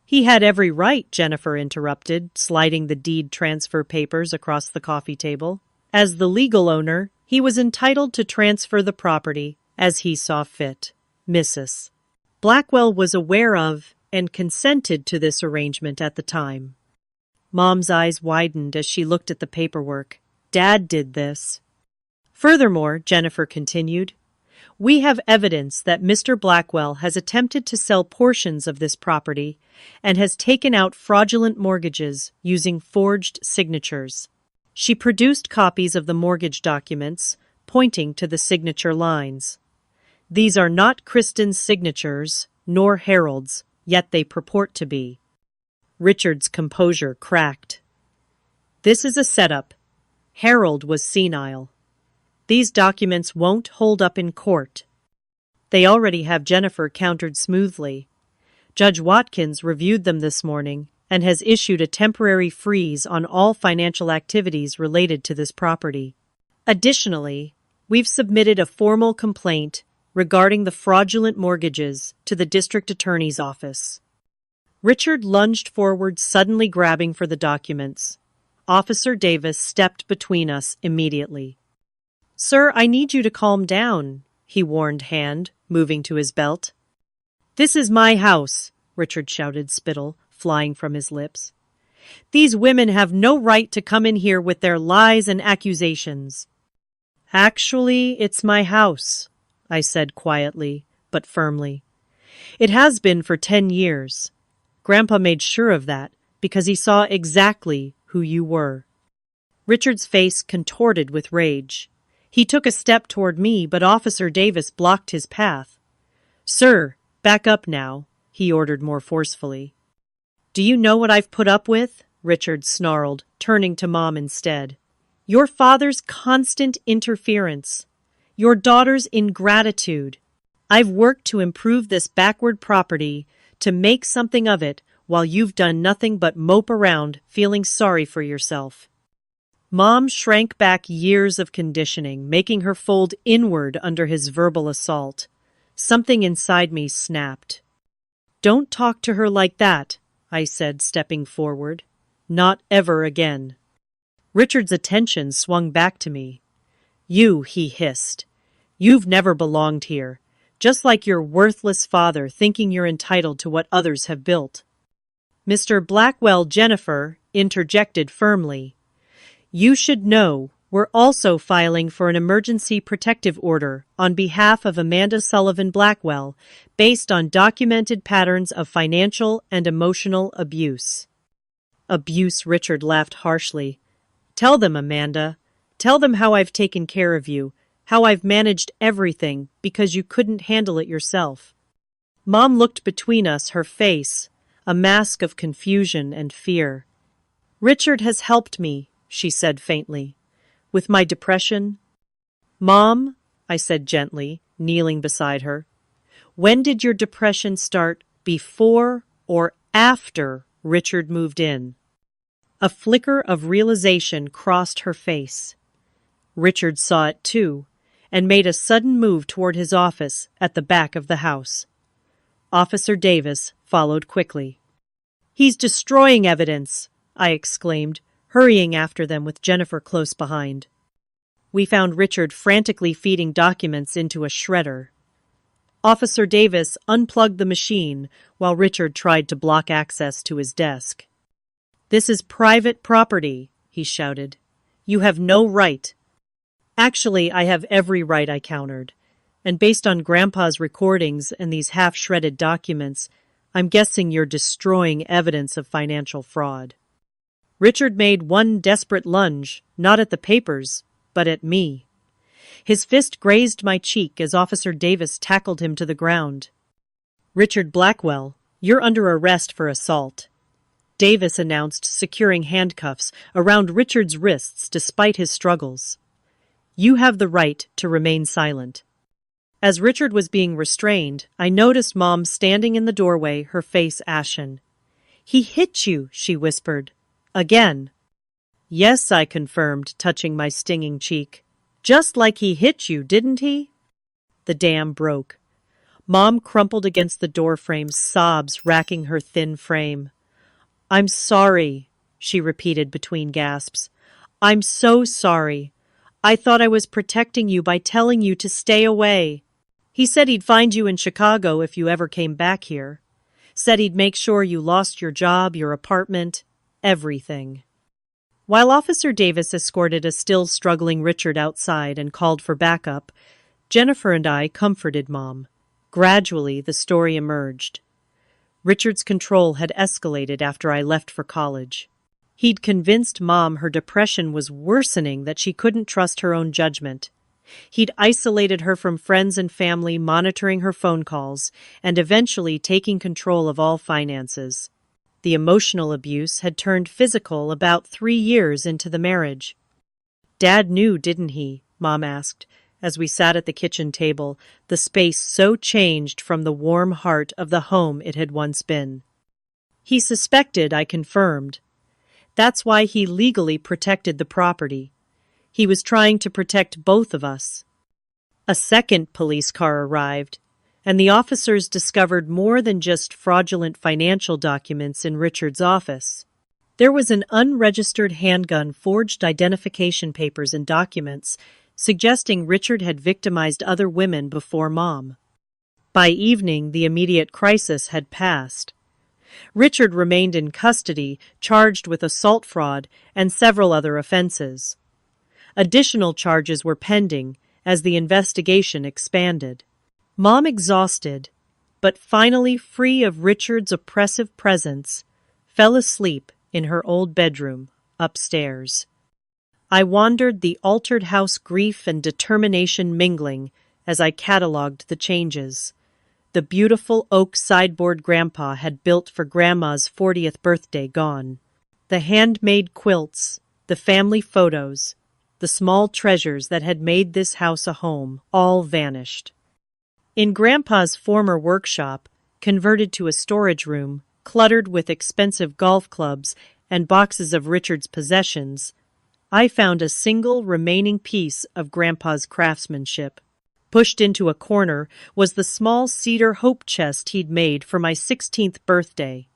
"He had every right," Jennifer interrupted, sliding the deed transfer papers across the coffee table. "As the legal owner, he was entitled to transfer the property as he saw fit. Mrs. Blackwell was aware of and consented to this arrangement at the time." Mom's eyes widened as she looked at the paperwork. "Dad did this." "Furthermore," Jennifer continued, "we have evidence that Mr. Blackwell has attempted to sell portions of this property and has taken out fraudulent mortgages using forged signatures." She produced copies of the mortgage documents, pointing to the signature lines. "These are not Kristen's signatures, nor Harold's, yet they purport to be." Richard's composure cracked. "This is a setup. Harold was senile. These documents won't hold up in court." "They already have," Jennifer countered smoothly. "Judge Watkins reviewed them this morning and has issued a temporary freeze on all financial activities related to this property. Additionally, we've submitted a formal complaint regarding the fraudulent mortgages to the district attorney's office." Richard lunged forward, suddenly grabbing for the documents. Officer Davis stepped between us immediately. "Sir, I need you to calm down," he warned, hand moving to his belt. "This is my house," Richard shouted, spittle flying from his lips. "These women have no right to come in here with their lies and accusations." "Actually, it's my house," I said quietly, but firmly. "It has been for 10 years. Grandpa made sure of that because he saw exactly who you were." Richard's face contorted with rage. He took a step toward me, but Officer Davis blocked his path. "Sir, back up now," he ordered more forcefully. "Do you know what I've put up with?" Richard snarled, turning to Mom instead. "Your father's constant interference. Your daughter's ingratitude. I've worked to improve this backward property, to make something of it, while you've done nothing but mope around, feeling sorry for yourself." Mom shrank back, years of conditioning, making her fold inward under his verbal assault. Something inside me snapped. "Don't talk to her like that," I said, stepping forward. "Not ever again." Richard's attention swung back to me. "You," he hissed. "You've never belonged here, just like your worthless father thinking you're entitled to what others have built." "Mr. Blackwell," Jennifer interjected firmly. "You should know We're also filing for an emergency protective order on behalf of Amanda Sullivan Blackwell based on documented patterns of financial and emotional abuse. Abuse, Richard laughed harshly. Tell them, Amanda. Tell them how I've taken care of you, how I've managed everything because you couldn't handle it yourself. Mom looked between us, her face, a mask of confusion and fear. Richard has helped me, she said faintly. With my depression? Mom, I said gently, kneeling beside her. When did your depression start, before or after Richard moved in? A flicker of realization crossed her face. Richard saw it too, and made a sudden move toward his office at the back of the house. Officer Davis followed quickly. He's destroying evidence, I exclaimed, hurrying after them with Jennifer close behind. We found Richard frantically feeding documents into a shredder. Officer Davis unplugged the machine while Richard tried to block access to his desk. This is private property, he shouted. You have no right. Actually, I have every right, I countered. And based on Grandpa's recordings and these half-shredded documents, I'm guessing you're destroying evidence of financial fraud. Richard made one desperate lunge, not at the papers, but at me. His fist grazed my cheek as Officer Davis tackled him to the ground. Richard Blackwell, you're under arrest for assault, Davis announced, securing handcuffs around Richard's wrists despite his struggles. You have the right to remain silent. As Richard was being restrained, I noticed Mom standing in the doorway, her face ashen. He hit you, she whispered. Again. Yes, I confirmed, touching my stinging cheek. Just like he hit you, didn't he? The dam broke. Mom crumpled against the doorframe, sobs racking her thin frame. I'm sorry, she repeated between gasps. I'm so sorry. I thought I was protecting you by telling you to stay away. He said he'd find you in Chicago if you ever came back here. Said he'd make sure you lost your job, your apartment, everything. While Officer Davis escorted a still struggling Richard outside and called for backup, Jennifer and I comforted Mom. Gradually, the story emerged. Richard's control had escalated after I left for college. He'd convinced Mom her depression was worsening, that she couldn't trust her own judgment. He'd isolated her from friends and family, monitoring her phone calls, and eventually taking control of all finances. The emotional abuse had turned physical about 3 years into the marriage. Dad knew, didn't he? Mom asked, as we sat at the kitchen table, the space so changed from the warm heart of the home it had once been. He suspected, I confirmed. That's why he legally protected the property. He was trying to protect both of us. A second police car arrived, and the officers discovered more than just fraudulent financial documents in Richard's office. There was an unregistered handgun, forged identification papers and documents, suggesting Richard had victimized other women before Mom. By evening, the immediate crisis had passed. Richard remained in custody, charged with assault fraud and several other offenses. Additional charges were pending as the investigation expanded. Mom, exhausted, but finally free of Richard's oppressive presence, fell asleep in her old bedroom upstairs. I wandered the altered house, grief and determination mingling as I catalogued the changes. The beautiful oak sideboard Grandpa had built for Grandma's 40th birthday gone. The handmade quilts, the family photos, the small treasures that had made this house a home, all vanished. In Grandpa's former workshop, converted to a storage room, cluttered with expensive golf clubs and boxes of Richard's possessions, I found a single remaining piece of Grandpa's craftsmanship. Pushed into a corner was the small cedar hope chest he'd made for my 16th birthday.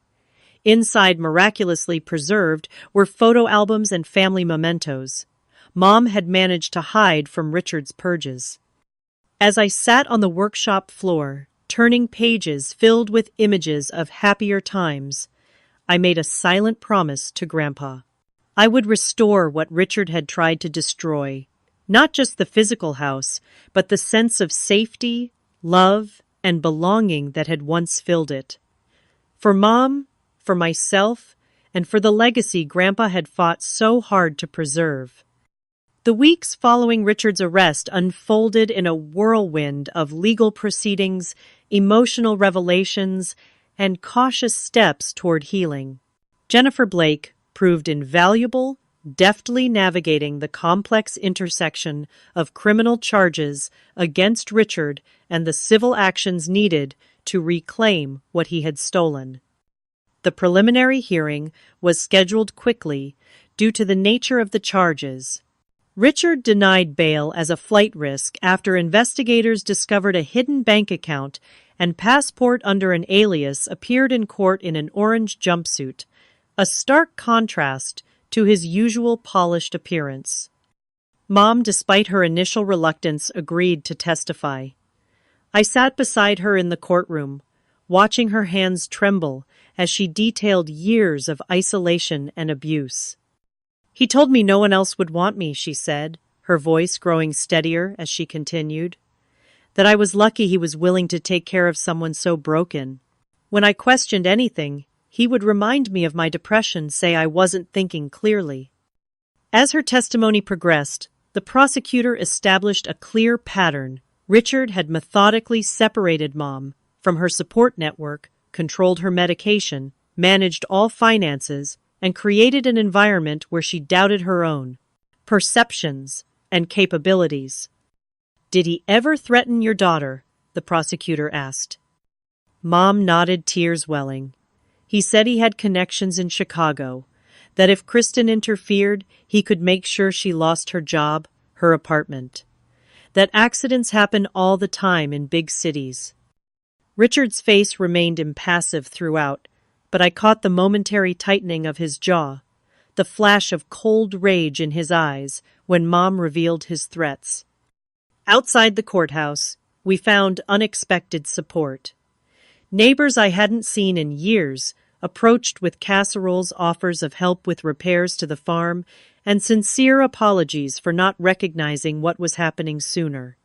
Inside, miraculously preserved, were photo albums and family mementos. Mom had managed to hide from Richard's purges. As I sat on the workshop floor, turning pages filled with images of happier times, I made a silent promise to Grandpa. I would restore what Richard had tried to destroy, not just the physical house, but the sense of safety, love, and belonging that had once filled it. For Mom, for myself, and for the legacy Grandpa had fought so hard to preserve. The weeks following Richard's arrest unfolded in a whirlwind of legal proceedings, emotional revelations, and cautious steps toward healing. Jennifer Blake proved invaluable, deftly navigating the complex intersection of criminal charges against Richard and the civil actions needed to reclaim what he had stolen. The preliminary hearing was scheduled quickly due to the nature of the charges. Richard denied bail as a flight risk after investigators discovered a hidden bank account and passport under an alias appeared in court in an orange jumpsuit, a stark contrast to his usual polished appearance. Mom, despite her initial reluctance, agreed to testify. I sat beside her in the courtroom, watching her hands tremble as she detailed years of isolation and abuse. "He told me no one else would want me," she said, her voice growing steadier as she continued. "That I was lucky he was willing to take care of someone so broken. When I questioned anything, he would remind me of my depression, say I wasn't thinking clearly." As her testimony progressed, the prosecutor established a clear pattern. Richard had methodically separated Mom from her support network, controlled her medication, managed all finances, and created an environment where she doubted her own perceptions and capabilities. "Did he ever threaten your daughter?" the prosecutor asked. Mom nodded, tears welling. "He said he had connections in Chicago, that if Kristen interfered, he could make sure she lost her job, her apartment. That accidents happen all the time in big cities." Richard's face remained impassive throughout, but I caught the momentary tightening of his jaw, the flash of cold rage in his eyes when Mom revealed his threats. Outside the courthouse, we found unexpected support. Neighbors I hadn't seen in years approached with casseroles, offers of help with repairs to the farm, and sincere apologies for not recognizing what was happening sooner.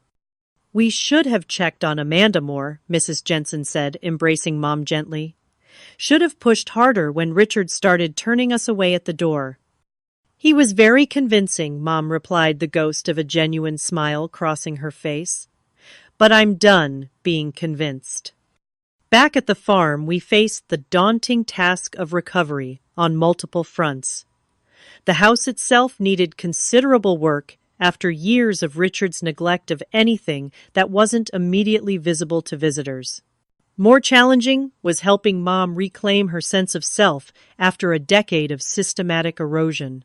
"We should have checked on Amanda more," Mrs. Jensen said, embracing Mom gently. "Should have pushed harder when Richard started turning us away at the door." "He was very convincing," Mom replied, the ghost of a genuine smile crossing her face. "But I'm done being convinced." Back at the farm, we faced the daunting task of recovery on multiple fronts. The house itself needed considerable work after years of Richard's neglect of anything that wasn't immediately visible to visitors. More challenging was helping Mom reclaim her sense of self after a decade of systematic erosion.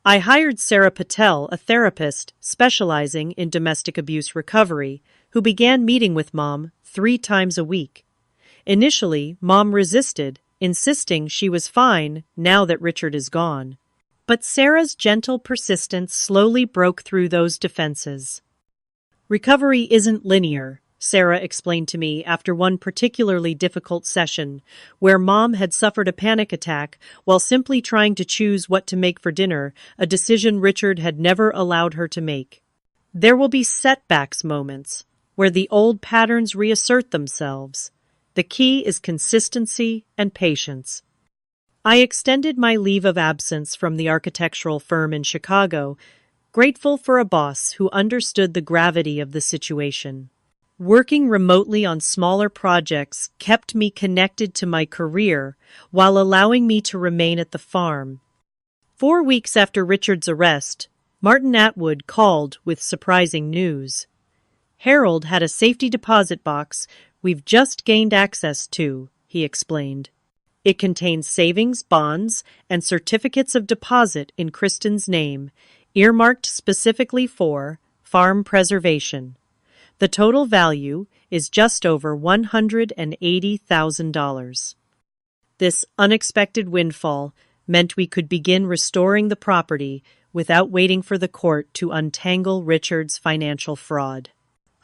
I hired Sarah Patel, a therapist specializing in domestic abuse recovery, who began meeting with Mom 3 times a week. Initially, Mom resisted, insisting she was fine now that Richard is gone. But Sarah's gentle persistence slowly broke through those defenses. "Recovery isn't linear," Sarah explained to me after one particularly difficult session, where Mom had suffered a panic attack while simply trying to choose what to make for dinner, a decision Richard had never allowed her to make. "There will be setbacks, moments, where the old patterns reassert themselves. The key is consistency and patience." I extended my leave of absence from the architectural firm in Chicago, grateful for a boss who understood the gravity of the situation. Working remotely on smaller projects kept me connected to my career while allowing me to remain at the farm. 4 weeks after Richard's arrest, Martin Atwood called with surprising news. "Harold had a safety deposit box we've just gained access to," he explained. "It contains savings, bonds, and certificates of deposit in Kristen's name, earmarked specifically for farm preservation. The total value is just over $180,000. This unexpected windfall meant we could begin restoring the property without waiting for the court to untangle Richard's financial fraud.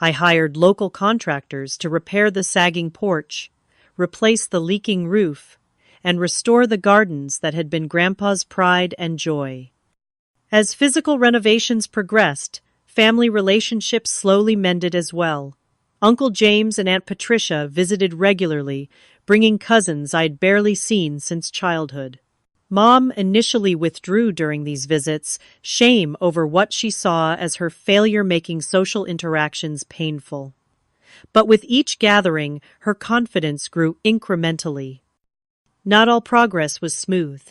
I hired local contractors to repair the sagging porch, replace the leaking roof, and restore the gardens that had been Grandpa's pride and joy. As physical renovations progressed, family relationships slowly mended as well. Uncle James and Aunt Patricia visited regularly, bringing cousins I'd barely seen since childhood. Mom initially withdrew during these visits, shame over what she saw as her failure making social interactions painful. But with each gathering, her confidence grew incrementally. Not all progress was smooth.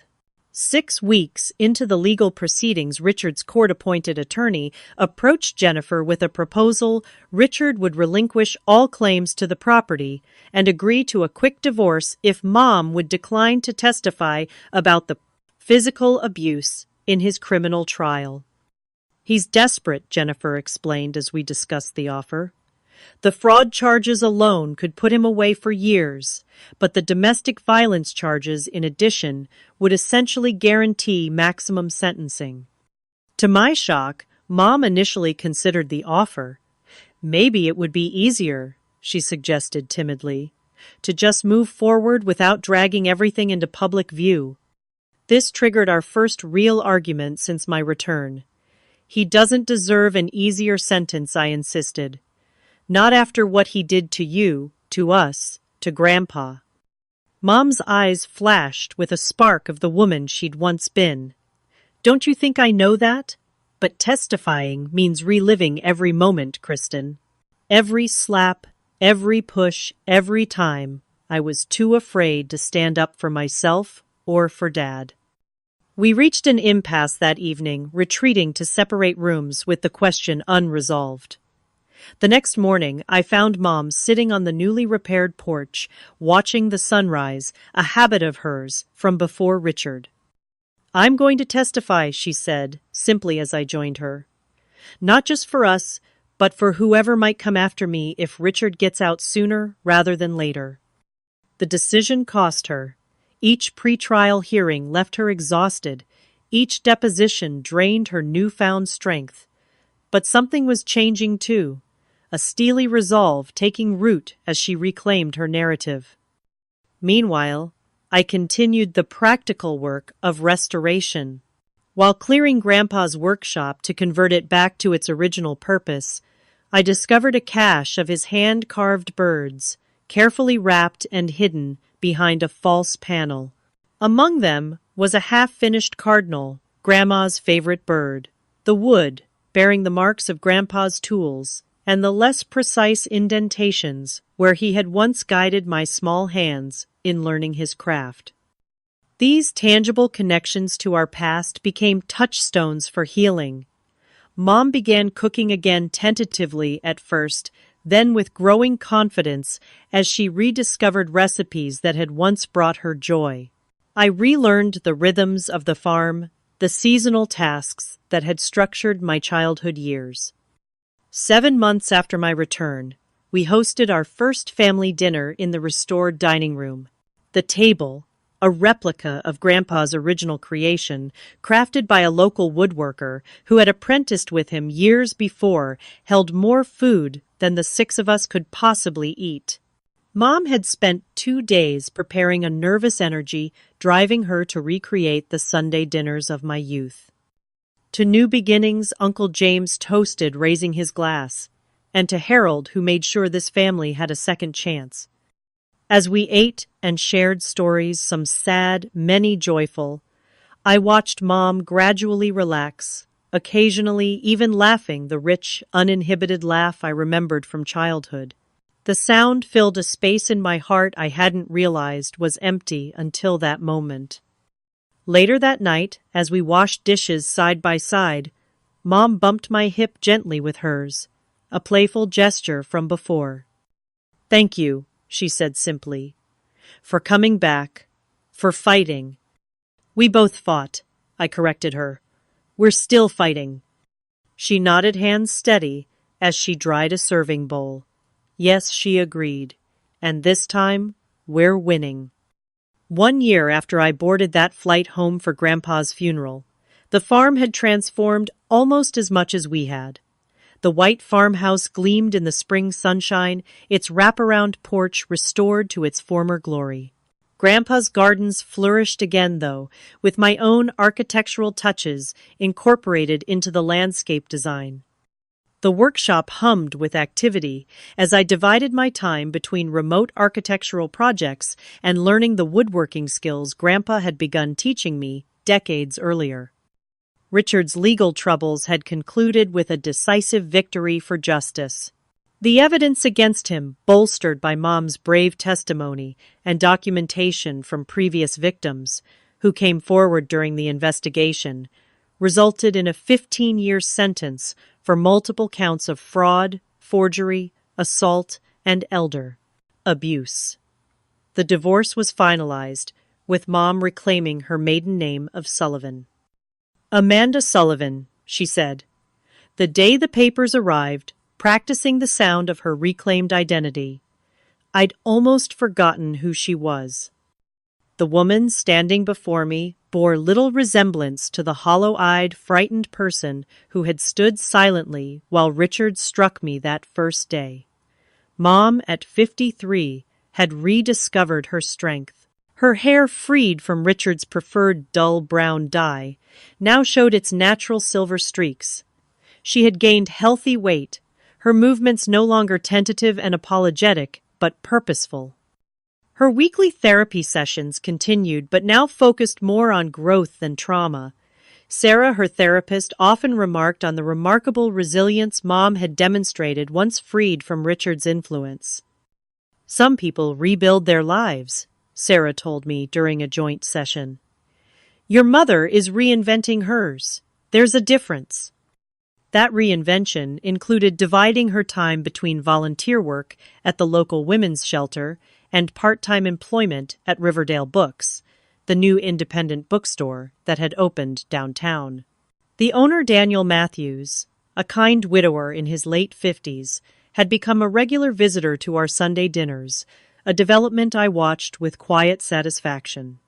6 weeks into the legal proceedings, Richard's court-appointed attorney approached Jennifer with a proposal. Richard would relinquish all claims to the property and agree to a quick divorce if Mom would decline to testify about the physical abuse in his criminal trial. "He's desperate," Jennifer explained as we discussed the offer. "The fraud charges alone could put him away for years, but the domestic violence charges, in addition, would essentially guarantee maximum sentencing." To my shock, Mom initially considered the offer. "Maybe it would be easier," she suggested timidly, "to just move forward without dragging everything into public view." This triggered our first real argument since my return. "He doesn't deserve an easier sentence," I insisted. "Not after what he did to you, to us, to Grandpa." Mom's eyes flashed with a spark of the woman she'd once been. "Don't you think I know that? But testifying means reliving every moment, Kristen. Every slap, every push, every time I was too afraid to stand up for myself or for Dad." We reached an impasse that evening, retreating to separate rooms with the question unresolved. The next morning, I found Mom sitting on the newly repaired porch, watching the sunrise, a habit of hers from before Richard. "I'm going to testify," she said, simply as I joined her. "Not just for us, but for whoever might come after me if Richard gets out sooner rather than later." The decision cost her. Each pretrial hearing left her exhausted. Each deposition drained her newfound strength. But something was changing too. A steely resolve taking root as she reclaimed her narrative. Meanwhile, I continued the practical work of restoration. While clearing Grandpa's workshop to convert it back to its original purpose, I discovered a cache of his hand-carved birds, carefully wrapped and hidden behind a false panel. Among them was a half-finished cardinal, Grandma's favorite bird, the wood bearing the marks of Grandpa's tools, and the less precise indentations where he had once guided my small hands in learning his craft. These tangible connections to our past became touchstones for healing. Mom began cooking again tentatively at first, then with growing confidence as she rediscovered recipes that had once brought her joy. I relearned the rhythms of the farm, the seasonal tasks that had structured my childhood years. 7 months after my return, we hosted our first family dinner in the restored dining room. The table, a replica of Grandpa's original creation, crafted by a local woodworker who had apprenticed with him years before, held more food than the 6 of us could possibly eat. Mom had spent 2 days preparing a nervous energy, driving her to recreate the Sunday dinners of my youth. To new beginnings, Uncle James toasted, raising his glass, and to Harold, who made sure this family had a second chance. As we ate and shared stories, some sad, many joyful, I watched Mom gradually relax, occasionally even laughing the rich, uninhibited laugh I remembered from childhood. The sound filled a space in my heart I hadn't realized was empty until that moment. Later that night, as we washed dishes side by side, Mom bumped my hip gently with hers, a playful gesture from before. "Thank you," she said simply, "for coming back, for fighting." "We both fought," I corrected her. "We're still fighting." She nodded, hands steady, as she dried a serving bowl. Yes, she agreed. And this time, we're winning. 1 year after I boarded that flight home for Grandpa's funeral, the farm had transformed almost as much as we had. The white farmhouse gleamed in the spring sunshine, its wraparound porch restored to its former glory. Grandpa's gardens flourished again, though, with my own architectural touches incorporated into the landscape design. The workshop hummed with activity as I divided my time between remote architectural projects and learning the woodworking skills Grandpa had begun teaching me decades earlier. Richard's legal troubles had concluded with a decisive victory for justice. The evidence against him, bolstered by Mom's brave testimony and documentation from previous victims who came forward during the investigation, resulted in a 15-year sentence for multiple counts of fraud, forgery, assault, and elder abuse. The divorce was finalized, with Mom reclaiming her maiden name of Sullivan. "Amanda Sullivan," she said. The day the papers arrived, practicing the sound of her reclaimed identity, I'd almost forgotten who she was. The woman standing before me bore little resemblance to the hollow-eyed, frightened person who had stood silently while Richard struck me that first day. Mom, at 53, had rediscovered her strength. Her hair, freed from Richard's preferred dull brown dye, now showed its natural silver streaks. She had gained healthy weight, her movements no longer tentative and apologetic, but purposeful. Her weekly therapy sessions continued, but now focused more on growth than trauma. Sarah, her therapist, often remarked on the remarkable resilience Mom had demonstrated once freed from Richard's influence. "Some people rebuild their lives," Sarah told me during a joint session. "Your mother is reinventing hers. There's a difference." That reinvention included dividing her time between volunteer work at the local women's shelter and part-time employment at Riverdale Books, the new independent bookstore that had opened downtown. The owner, Daniel Matthews, a kind widower in his late 50s, had become a regular visitor to our Sunday dinners, a development I watched with quiet satisfaction.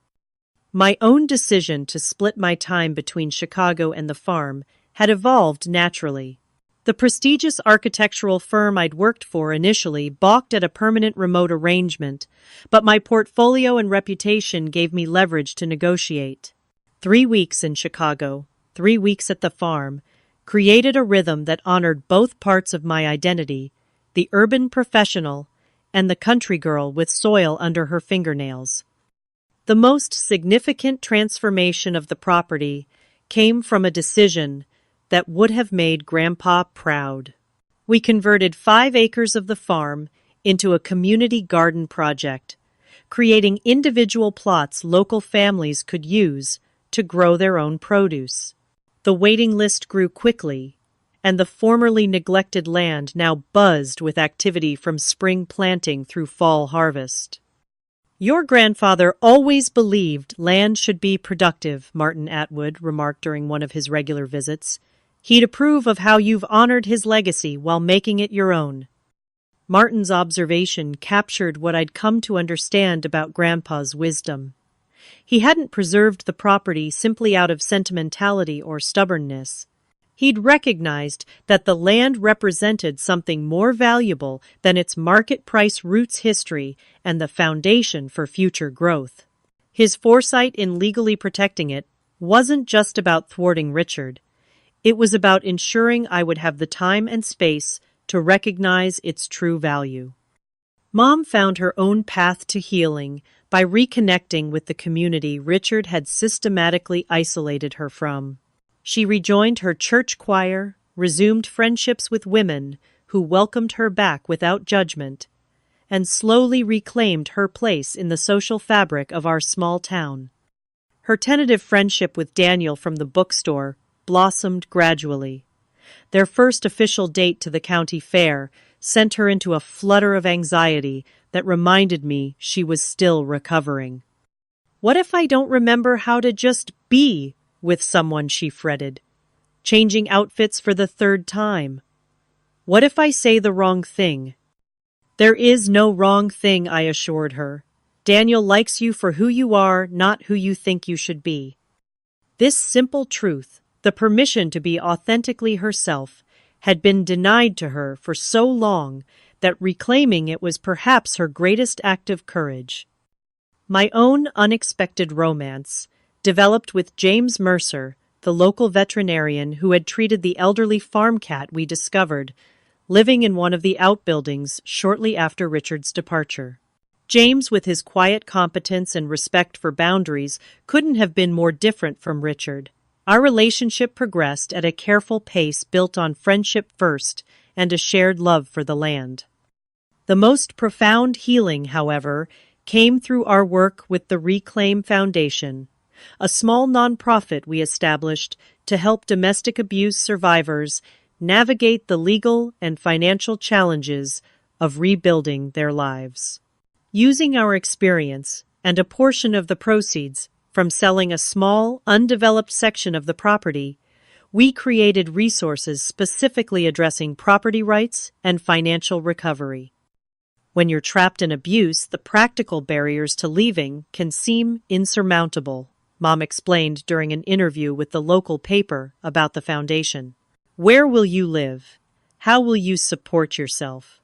My own decision to split my time between Chicago and the farm had evolved naturally. The prestigious architectural firm I'd worked for initially balked at a permanent remote arrangement, but my portfolio and reputation gave me leverage to negotiate. 3 weeks in Chicago, 3 weeks at the farm, created a rhythm that honored both parts of my identity, the urban professional and the country girl with soil under her fingernails. The most significant transformation of the property came from a decision that would have made Grandpa proud. We converted 5 acres of the farm into a community garden project, creating individual plots local families could use to grow their own produce. The waiting list grew quickly, and the formerly neglected land now buzzed with activity from spring planting through fall harvest. "Your grandfather always believed land should be productive," Martin Atwood remarked during one of his regular visits. "He'd approve of how you've honored his legacy while making it your own." Martin's observation captured what I'd come to understand about Grandpa's wisdom. He hadn't preserved the property simply out of sentimentality or stubbornness. He'd recognized that the land represented something more valuable than its market price roots history and the foundation for future growth. His foresight in legally protecting it wasn't just about thwarting Richard. It was about ensuring I would have the time and space to recognize its true value. Mom found her own path to healing by reconnecting with the community Richard had systematically isolated her from. She rejoined her church choir, resumed friendships with women who welcomed her back without judgment, and slowly reclaimed her place in the social fabric of our small town. Her tentative friendship with Daniel from the bookstore blossomed gradually. Their first official date to the county fair sent her into a flutter of anxiety that reminded me she was still recovering. "What if I don't remember how to just be with someone?" she fretted. "Changing outfits for the 3rd time. What if I say the wrong thing?" "There is no wrong thing," I assured her. "Daniel likes you for who you are, not who you think you should be." This simple truth, the permission to be authentically herself, had been denied to her for so long that reclaiming it was perhaps her greatest act of courage. My own unexpected romance developed with James Mercer, the local veterinarian who had treated the elderly farm cat we discovered, living in one of the outbuildings shortly after Richard's departure. James, with his quiet competence and respect for boundaries, couldn't have been more different from Richard. Our relationship progressed at a careful pace built on friendship first and a shared love for the land. The most profound healing, however, came through our work with the Reclaim Foundation, a small nonprofit we established to help domestic abuse survivors navigate the legal and financial challenges of rebuilding their lives. Using our experience and a portion of the proceeds from selling a small, undeveloped section of the property, we created resources specifically addressing property rights and financial recovery. When you're trapped in abuse, the practical barriers to leaving can seem insurmountable, Mom explained during an interview with the local paper about the foundation. Where will you live? How will you support yourself?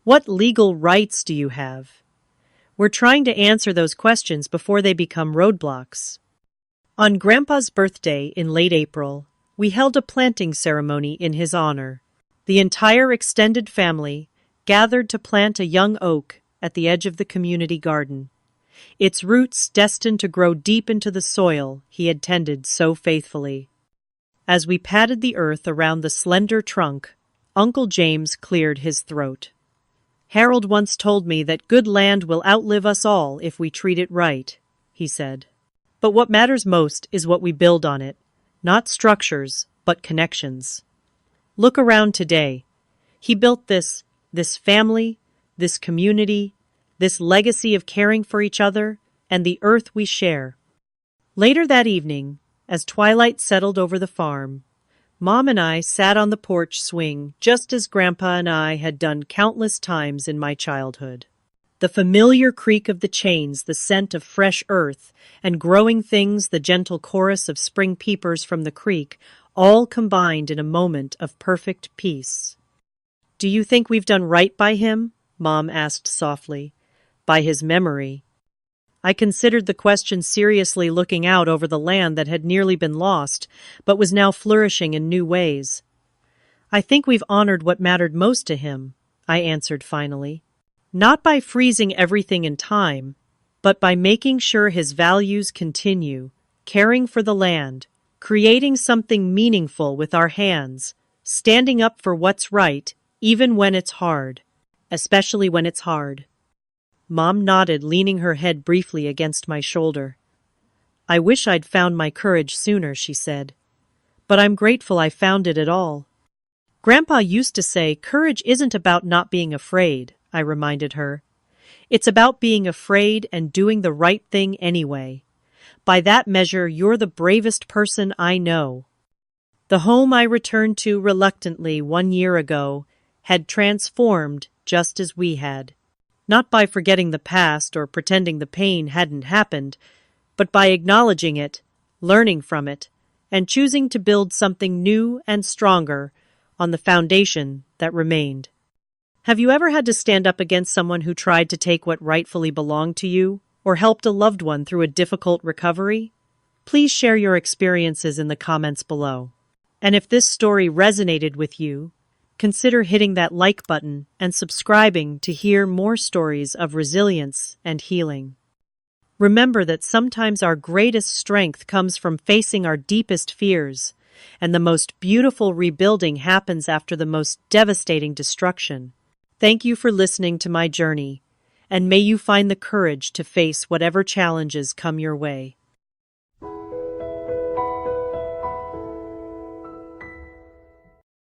What legal rights do you have? We're trying to answer those questions before they become roadblocks. On Grandpa's birthday in late April, we held a planting ceremony in his honor. The entire extended family gathered to plant a young oak at the edge of the community garden, its roots destined to grow deep into the soil he had tended so faithfully. As we patted the earth around the slender trunk, Uncle James cleared his throat. Harold once told me that good land will outlive us all if we treat it right, he said. But what matters most is what we build on it, not structures, but connections. Look around today. He built this family, this community, this legacy of caring for each other and the earth we share. Later that evening, as twilight settled over the farm, Mom and I sat on the porch swing just as Grandpa and I had done countless times in my childhood. The familiar creak of the chains, the scent of fresh earth, and growing things, the gentle chorus of spring peepers from the creek, all combined in a moment of perfect peace. "Do you think we've done right by him?" Mom asked softly. "By his memory." I considered the question seriously, looking out over the land that had nearly been lost, but was now flourishing in new ways. "I think we've honored what mattered most to him," I answered finally. "Not by freezing everything in time, but by making sure his values continue, caring for the land, creating something meaningful with our hands, standing up for what's right, even when it's hard, especially when it's hard." Mom nodded, leaning her head briefly against my shoulder. "I wish I'd found my courage sooner," she said. "But I'm grateful I found it at all." "Grandpa used to say, courage isn't about not being afraid," I reminded her. "It's about being afraid and doing the right thing anyway. By that measure, you're the bravest person I know." The home I returned to reluctantly 1 year ago had transformed just as we had. Not by forgetting the past or pretending the pain hadn't happened, but by acknowledging it, learning from it, and choosing to build something new and stronger on the foundation that remained. Have you ever had to stand up against someone who tried to take what rightfully belonged to you, or helped a loved one through a difficult recovery? Please share your experiences in the comments below. And if this story resonated with you, consider hitting that like button and subscribing to hear more stories of resilience and healing. Remember that sometimes our greatest strength comes from facing our deepest fears, and the most beautiful rebuilding happens after the most devastating destruction. Thank you for listening to my journey, and may you find the courage to face whatever challenges come your way.